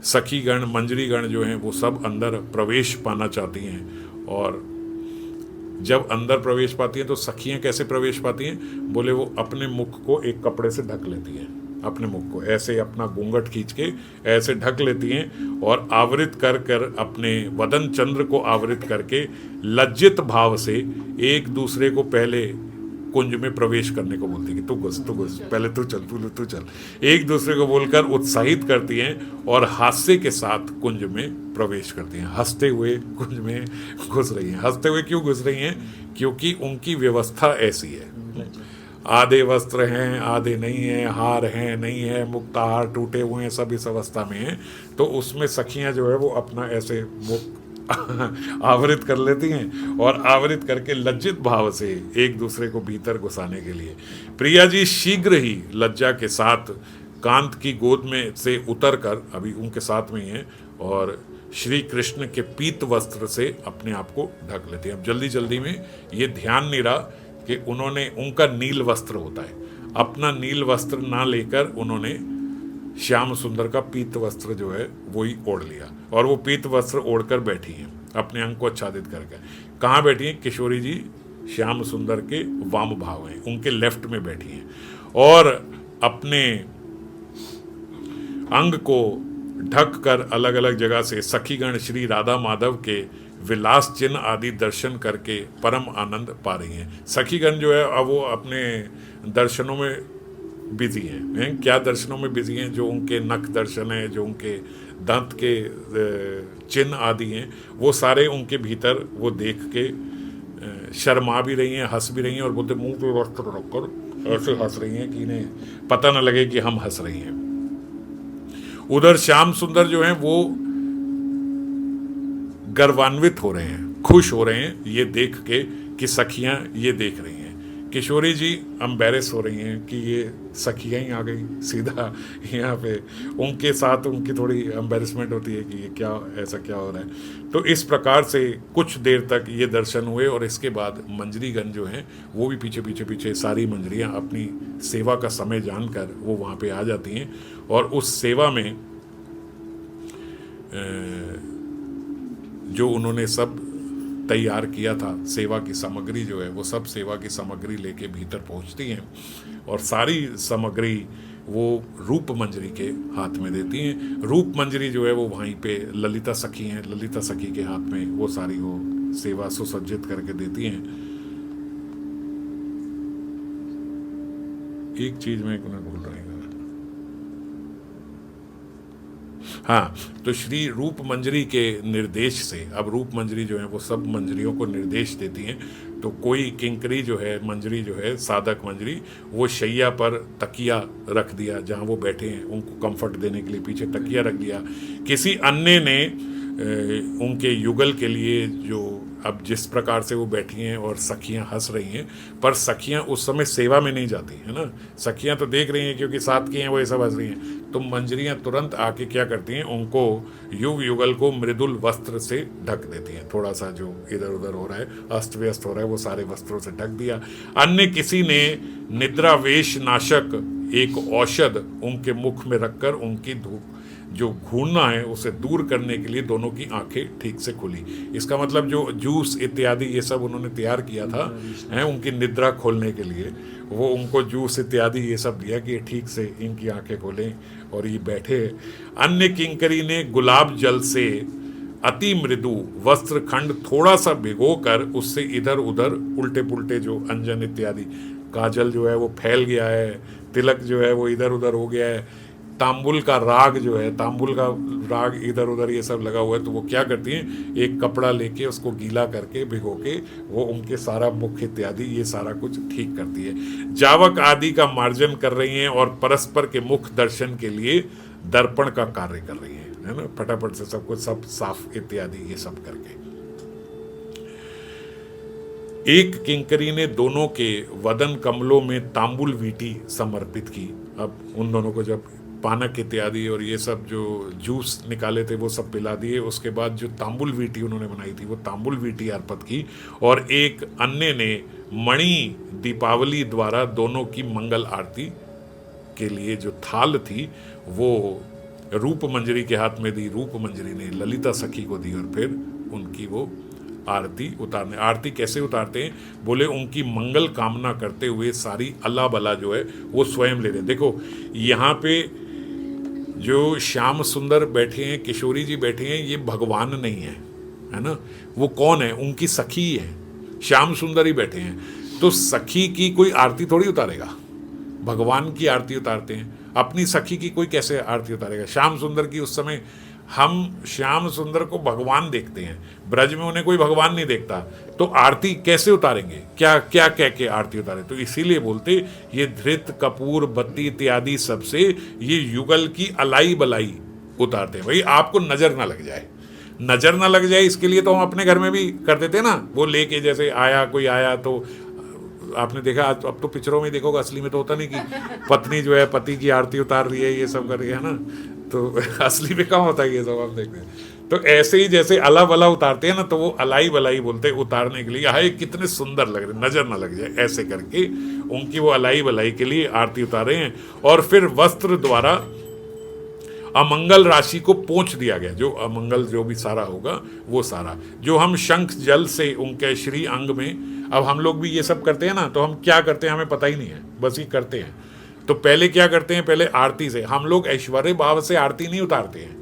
सखी गण, मंजरी गण जो हैं वो सब अंदर प्रवेश पाना चाहती हैं। और जब अंदर प्रवेश पाती हैं तो सखियां कैसे प्रवेश पाती हैं? बोले वो अपने मुख को एक कपड़े से ढक लेती हैं, अपने मुख को ऐसे अपना घूंघट खींच के ऐसे ढक लेती हैं और आवृत कर कर अपने वदन चंद्र को आवृत करके लज्जित भाव से एक दूसरे को पहले कुंज में प्रवेश करने को बोलती है कि तू घुस पहले तू चल, एक दूसरे को बोलकर उत्साहित करती हैं और हास्य के साथ कुंज में प्रवेश करती हैं। हंसते हुए कुंज में घुस रही हैं। हंसते हुए क्यों घुस रही हैं? क्योंकि उनकी व्यवस्था ऐसी है, आधे वस्त्र हैं, आधे नहीं हैं, हार हैं, नहीं है, मुक्ताहार टूटे हुए हैं, सब इस अवस्था में हैं। तो उसमें सखियां जो है वो अपना ऐसे मुख आवृत कर लेती हैं और आवृत करके लज्जित भाव से एक दूसरे को भीतर घुसाने के लिए प्रिया जी शीघ्र ही लज्जा के साथ कांत की गोद में से उतरकर अभी उनके साथ में ही हैं और श्री कृष्ण के पीत वस्त्र से अपने आप को ढक लेते हैं। अब जल्दी जल्दी में ये ध्यान नहीं रहा कि उन्होंने, उनका नील वस्त्र होता है, अपना नील वस्त्र ना लेकर उन्होंने श्याम सुंदर का पीत वस्त्र जो है वही ओढ़ लिया और वो पीत वस्त्र ओढ़कर बैठी हैं, अपने अंग को आच्छादित करके। कहाँ बैठी हैं? किशोरी जी श्याम सुंदर के वाम भाव हैं, उनके लेफ्ट में बैठी हैं और अपने अंग को ढक कर अलग अलग जगह से सखीगण श्री राधा माधव के विलास चिन्ह आदि दर्शन करके परम आनंद पा रही हैं। सखीगण जो है अब वो अपने दर्शनों में बिजी हैं। क्या दर्शनों में बिजी हैं? जो उनके नख दर्शन है, जो उनके दांत के चिन्ह आदि हैं, वो सारे उनके भीतर वो देख के शर्मा भी रही हैं, हंस भी रही हैं और बोलते मुंह पे वस्त्र रखकर ऐसे हंस रही हैं कि इन्हें पता न लगे कि हम हंस रही हैं। उधर श्याम सुंदर जो हैं वो गर्वान्वित हो रहे हैं, खुश हो रहे हैं ये देख के कि सखियां ये देख रही हैं। किशोरी जी एम्बेरस हो रही हैं कि ये सखियां ही आ गई सीधा यहाँ पे, उनके साथ उनकी थोड़ी एम्बेरसमेंट होती है कि ये क्या, ऐसा क्या हो रहा है। तो इस प्रकार से कुछ देर तक ये दर्शन हुए और इसके बाद मंजरीगण जो हैं वो भी पीछे सारी मंजरियाँ अपनी सेवा का समय जानकर वो वहाँ पे आ जाती हैं और उस सेवा में जो उन्होंने सब तैयार किया था, सेवा की सामग्री जो है वो सब सेवा की सामग्री लेके भीतर पहुंचती हैं और सारी सामग्री वो रूप मंजरी के हाथ में देती हैं। रूप मंजरी जो है वो वहीं पे ललिता सखी हैं, ललिता सखी के हाथ में वो सारी वो सेवा सुसज्जित करके देती हैं। एक चीज मैं भूल रही हूँ, हाँ, तो श्री रूप मंजरी के निर्देश से अब रूप मंजरी जो है वो सब मंजरियों को निर्देश देती हैं। तो कोई किंकरी जो है, मंजरी जो है, साधक मंजरी, वो शैया पर तकिया रख दिया, जहाँ वो बैठे हैं उनको कंफर्ट देने के लिए पीछे तकिया रख दिया। किसी अन्य ने उनके युगल के लिए, जो अब जिस प्रकार से वो बैठी हैं और सखियां हंस रही हैं, पर सखियां उस समय सेवा में नहीं जाती है ना, सखियां तो देख रही हैं क्योंकि साथ की हैं वो, ये सब हंस रही हैं। तो मंजरियां तुरंत आके क्या करती हैं, उनको युग युगल को मृदुल वस्त्र से ढक देती हैं। थोड़ा सा जो इधर उधर हो रहा है, अस्त व्यस्त हो रहा है, वो सारे वस्त्रों से ढक दिया। अन्य किसी ने निद्रावेश नाशक एक औषध उनके मुख में रखकर उनकी धूप जो घूरना है उसे दूर करने के लिए दोनों की आंखें ठीक से खुली। इसका मतलब जो जूस इत्यादि ये सब उन्होंने तैयार किया था हैं उनकी निद्रा खोलने के लिए, वो उनको जूस इत्यादि ये सब दिया कि ठीक से इनकी आंखें खोलें और ये बैठे। अन्य किंकरी ने गुलाब जल से अति मृदु वस्त्र खंड थोड़ा सा भिगोकर उससे इधर उधर उल्टे पुल्टे जो अंजन इत्यादि, काजल जो है वो फैल गया है, तिलक जो है वो इधर उधर हो गया है, तांबुल का राग जो है, तांबुल का राग इधर उधर ये सब लगा हुआ है, तो वो क्या करती हैं, एक कपड़ा लेके उसको गीला करके भिगो के वो उनके सारा मुख इत्यादि ये सारा कुछ ठीक करती है। जावक आदि का मार्जन कर रही हैं और परस्पर के मुख दर्शन के लिए दर्पण का कार्य कर रही है ना, फटाफट से सब कुछ सब साफ इत्यादि ये सब करके। एक किंकरी ने दोनों के वदन कमलों में तांबुल वीटी समर्पित की। अब उन दोनों को जब पानक इत्यादि और ये सब जो जूस निकाले थे वो सब पिला दिए, उसके बाद जो तांबुल वीटी उन्होंने बनाई थी वो तांबुल वीटी अर्पित की। और एक अन्य ने मणि दीपावली द्वारा दोनों की मंगल आरती के लिए जो थाल थी वो रूप मंजरी के हाथ में दी। रूप मंजरी ने ललिता सखी को दी और फिर उनकी वो आरती उतारने। आरती कैसे उतारते हैं, बोले उनकी मंगल कामना करते हुए सारी अल्लाह बला जो है वो स्वयं ले रहे। देखो यहाँ पे जो श्याम सुंदर बैठे हैं, किशोरी जी बैठे हैं, ये भगवान नहीं है ना, वो कौन है, उनकी सखी है, श्याम सुंदर ही बैठे हैं। तो सखी की कोई आरती थोड़ी उतारेगा, भगवान की आरती उतारते हैं, अपनी सखी की कोई कैसे आरती उतारेगा। श्याम सुंदर की उस समय हम श्याम सुंदर को भगवान देखते हैं, ब्रज में उन्हें कोई भगवान नहीं देखता, तो आरती कैसे उतारेंगे, क्या क्या कह के आरती उतारे। तो इसीलिए बोलते ये धृत कपूर बत्ती इत्यादि सबसे ये युगल की अलाई बलाई उतारते हैं। भाई आपको नजर ना लग जाए, नजर ना लग जाए इसके लिए तो हम अपने घर में भी कर देते ना, वो लेके जैसे आया कोई आया तो आपने देखा, अब तो पिक्चरों में देखोगे, असली में तो होता नहीं कि पत्नी जो है पति की आरती उतार रही है, ये सब कर रही है ना, तो असली में कहाँ होता है ये सब, हम देखते हैं। तो ऐसे ही जैसे अला बला उतारते हैं ना, तो वो अलाई बलाई बोलते हैं उतारने के लिए, हाय कितने सुंदर लग रहे, नजर ना लग जाए, ऐसे करके उनकी वो अलाई बलाई के लिए आरती उतारे हैं। और फिर वस्त्र द्वारा अमंगल राशि को पोंछ दिया गया, जो अमंगल जो भी सारा होगा वो सारा, जो हम शंख जल से उनके श्री अंग में। अब हम लोग भी ये सब करते हैं ना, तो हम क्या करते हैं हमें पता ही नहीं है, बस ये करते हैं। तो पहले क्या करते हैं, पहले आरती से हम लोग ऐश्वर्य भाव से आरती नहीं उतारते हैं,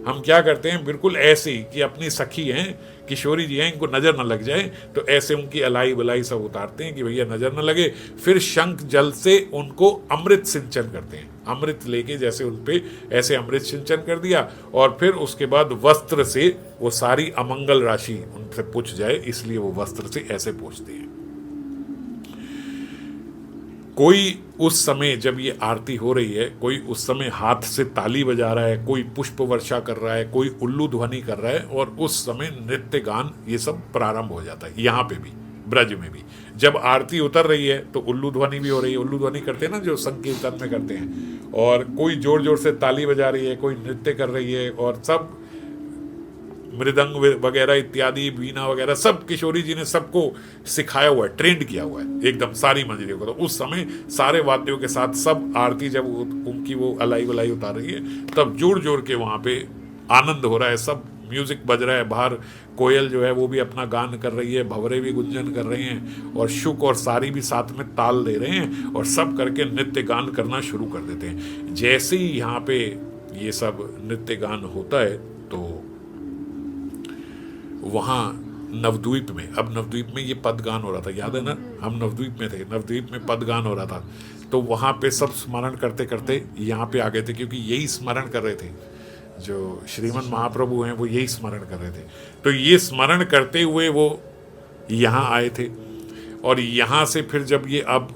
हम क्या करते हैं बिल्कुल ऐसे ही कि अपनी सखी हैं, किशोरी जी हैं, इनको नज़र न लग जाए, तो ऐसे उनकी अलाई बलाई सब उतारते हैं कि भैया नज़र न लगे। फिर शंख जल से उनको अमृत सिंचन करते हैं, अमृत लेके जैसे उन पे ऐसे अमृत सिंचन कर दिया, और फिर उसके बाद वस्त्र से वो सारी अमंगल राशि उनसे पूछ जाए, इसलिए वो वस्त्र से ऐसे पूछते हैं। कोई उस समय जब ये आरती हो रही है, कोई उस समय हाथ से ताली बजा रहा है, कोई पुष्प वर्षा कर रहा है, कोई उल्लू ध्वनि कर रहा है, और उस समय नृत्य गान ये सब प्रारंभ हो जाता है। यहाँ पे भी ब्रज में भी जब आरती उतर रही है तो उल्लू ध्वनि भी हो रही है, उल्लू ध्वनि करते हैं ना जो संकीर्तन में करते हैं, और कोई जोर जोर से ताली बजा रही है, कोई नृत्य कर रही है, और सब मृदंग वगैरह इत्यादि वीणा वगैरह सब किशोरी जी ने सबको सिखाया हुआ है, ट्रेंड किया हुआ है एकदम सारी मंजरियों को। तो उस समय सारे वाद्यों के साथ सब आरती जब उनकी वो अलाई वलाई उतार रही है, तब जोर जोर के वहाँ पे आनंद हो रहा है, सब म्यूजिक बज रहा है, बाहर कोयल जो है वो भी अपना गान कर रही है, भंवरे भी गुंजन कर रहे हैं, और शुक और सारी भी साथ में ताल दे रहे हैं, और सब करके नृत्य गान करना शुरू कर देते हैं। जैसे ही यहाँ पे ये सब नृत्य गान होता है तो वहाँ नवद्वीप में, अब नवद्वीप में ये पदगान हो रहा था, याद है ना, हम नवद्वीप में थे, नवद्वीप में पदगान हो रहा था, तो वहाँ पे सब स्मरण करते करते यहाँ पे आ गए थे, क्योंकि यही स्मरण कर रहे थे, जो श्रीमन महाप्रभु हैं वो यही स्मरण कर रहे थे। तो ये स्मरण करते हुए वो यहाँ आए थे, और यहाँ से फिर जब ये अब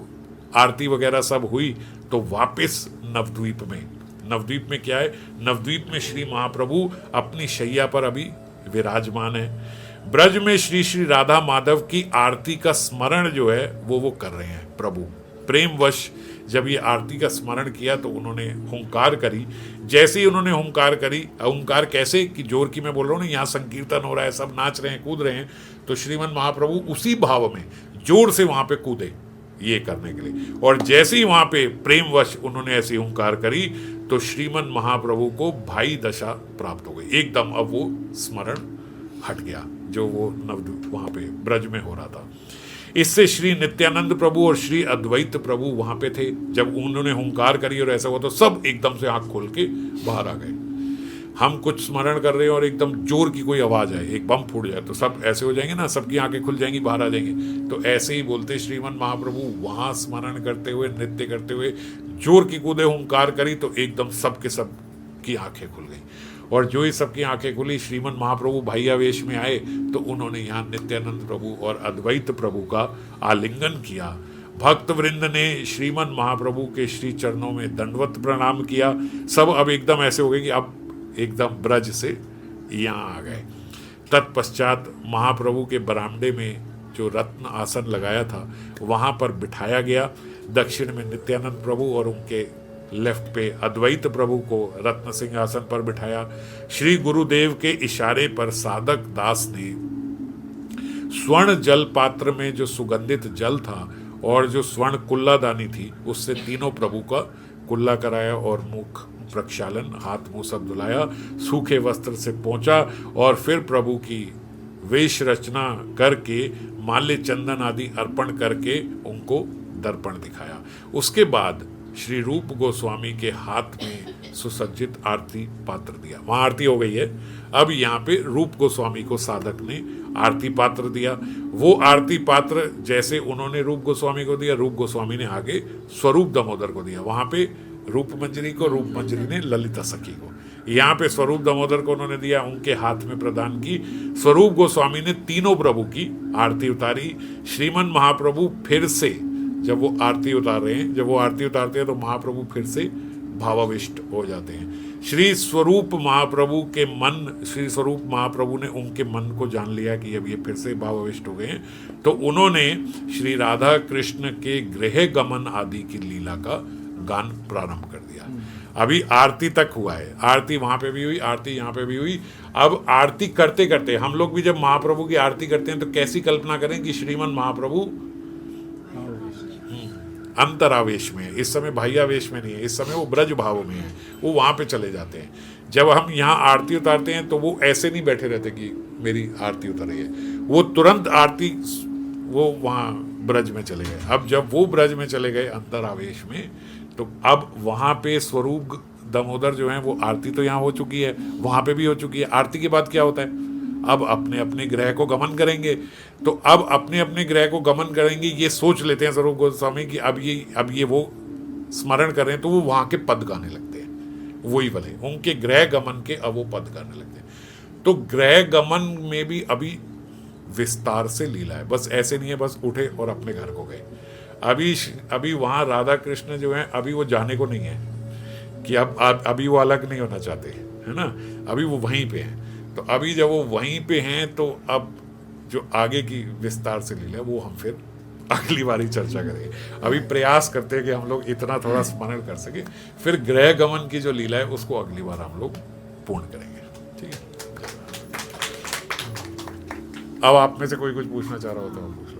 आरती वगैरह सब हुई तो वापस नवद्वीप में, नवद्वीप में क्या है, नवद्वीप में श्री महाप्रभु अपनी शैया पर अभी विराजमान है। ब्रज में श्री श्री राधा माधव की आरती का स्मरण जो है वो कर रहे हैं प्रभु। प्रेमवश जब ये आरती का स्मरण किया तो उन्होंने हुंकार करी। जैसे ही उन्होंने हुंकार करी, हुंकार कैसे कि जोर की मैं बोल रहा हूँ ना, यहाँ संकीर्तन हो रहा है, सब नाच रहे हैं, कूद रहे हैं, तो श्रीमन महाप्रभु उसी भाव में जोर से वहाँ पे कूदे ये करने के लिए। और जैसे ही वहाँ पे प्रेमवश उन्होंने ऐसी हुंकार करी तो श्रीमन महाप्रभु को भाई दशा प्राप्त हो गई एकदम। अब वो स्मरण हट गया जो वो नवद्वीप वहाँ पे ब्रज में हो रहा था। इससे श्री नित्यानंद प्रभु और श्री अद्वैत प्रभु वहाँ पे थे। जब उन्होंने हुंकार करी और ऐसा हुआ तो सब एकदम से आँख खोल के बाहर आ गए। हम कुछ स्मरण कर रहे हैं और एकदम जोर की कोई आवाज़ आए, एक बम फूट जाए तो सब ऐसे हो जाएंगे ना, सबकी आंखें खुल जाएंगी, बाहर आ जाएंगे। तो ऐसे ही बोलते श्रीमन महाप्रभु वहाँ स्मरण करते हुए, नृत्य करते हुए जोर की कूदे हुंकार करी तो एकदम सबके सब की आंखें खुल गई। और जो ही सबकी आंखें खुली, श्रीमन महाप्रभु भाइयावेश में आए तो उन्होंने यहाँ नित्यानंद प्रभु और अद्वैत प्रभु का आलिंगन किया। भक्त वृंद ने श्रीमन महाप्रभु के श्री चरणों में दंडवत प्रणाम किया। सब अब एकदम ऐसे हो गए कि अब एकदम ब्रज से यहाँ आ गए। तत्पश्चात महाप्रभु के बरामदे में जो रत्न आसन लगाया था वहाँ पर बिठाया गया। दक्षिण में नित्यानंद प्रभु और उनके लेफ्ट पे अद्वैत प्रभु को रत्न सिंहासन पर बिठाया। श्री गुरुदेव के इशारे पर साधक दास ने स्वर्ण जल पात्र में जो सुगंधित जल था और जो स्वर्ण कुल्लादानी थी उससे तीनों प्रभु का कुल्ला कराया और मुख प्रक्षालन, हाथ मुंह सब धुलाया, सूखे वस्त्र से पोंछा और फिर प्रभु की वेश रचना करके माल्य चंदन आदि अर्पण करके उनको दर्पण दिखाया। उसके बाद श्री रूप गोस्वामी के हाथ में सुसज्जित आरती पात्र दिया। वहाँ आरती हो गई है, अब यहाँ पे रूप गोस्वामी को साधक ने आरती पात्र दिया। वो आरती पात्र जैसे उन्होंने रूप गोस्वामी को दिया, रूप गोस्वामी ने आगे स्वरूप दामोदर को दिया। वहाँ पे रूप मंजरी को, रूप मंजरी ने ललिता सखी को। यहाँ पे स्वरूप दामोदर को उन्होंने दिया, उनके हाथ में प्रदान की। स्वरूप गोस्वामी ने तीनों प्रभु की आरती उतारी। श्रीमन महाप्रभु फिर से जब वो आरती उतार रहे हैं, जब वो आरती उतारते हैं तो महाप्रभु फिर से भावाविष्ट हो जाते हैं। श्री स्वरूप महाप्रभु के मन, श्री स्वरूप महाप्रभु ने उनके मन को जान लिया कि अब ये फिर से भावाविष्ट हो गए हैं, तो उन्होंने श्री राधा कृष्ण के गृह गमन आदि की लीला का गान प्रारंभ कर दिया। अभी आरती तक हुआ है, आरती वहाँ पे भी हुई, आरती यहाँ पे भी हुई। अब आरती करते करते हम लोग भी जब महाप्रभु की आरती करते हैं तो कैसी कल्पना करें कि श्रीमन महाप्रभु अंतरावेश में है। इस समय भाइयावेश में नहीं है, इस समय वो ब्रज भाव में है, वो वहाँ पे चले जाते हैं। जब हम यहाँ आरती उतारते हैं तो वो ऐसे नहीं बैठे रहते कि मेरी आरती उतर रही है, वो तुरंत आरती वो वहाँ ब्रज में चले गए। अब जब वो ब्रज में चले गए अंतरावेश में, तो अब वहाँ पे स्वरूप दामोदर जो हैं वो आरती तो यहाँ हो चुकी है, वहाँ पे भी हो चुकी है। आरती के बाद क्या होता है, अब अपने अपने ग्रह को गमन करेंगे। तो अब अपने अपने ग्रह को गमन करेंगे, ये सोच लेते हैं स्वरूप गोस्वामी कि अब ये वो स्मरण कर रहे हैं, तो वो वहाँ के पद गाने लगते हैं, वही वाले उनके ग्रह गमन के अब वो पद गाने लगते हैं। तो ग्रह गमन में भी अभी विस्तार से लीला है, बस ऐसे नहीं है बस उठे और अपने घर को गए। अभी वहाँ राधा कृष्ण जो है अभी वो जाने को नहीं है कि अब अभी वो अलग नहीं होना चाहते, है ना, अभी वो वहीं पे हैं। तो अभी जब वो वहीं पे हैं तो अब जो आगे की विस्तार से लीला है वो हम फिर अगली बारी चर्चा करेंगे। अभी प्रयास करते हैं कि हम लोग इतना थोड़ा स्मरण कर सके, फिर ग्रह गमन की जो लीला है उसको अगली बार हम लोग पूर्ण करेंगे। ठीक है, अब आप में से कोई कुछ पूछना चाह रहा हो तो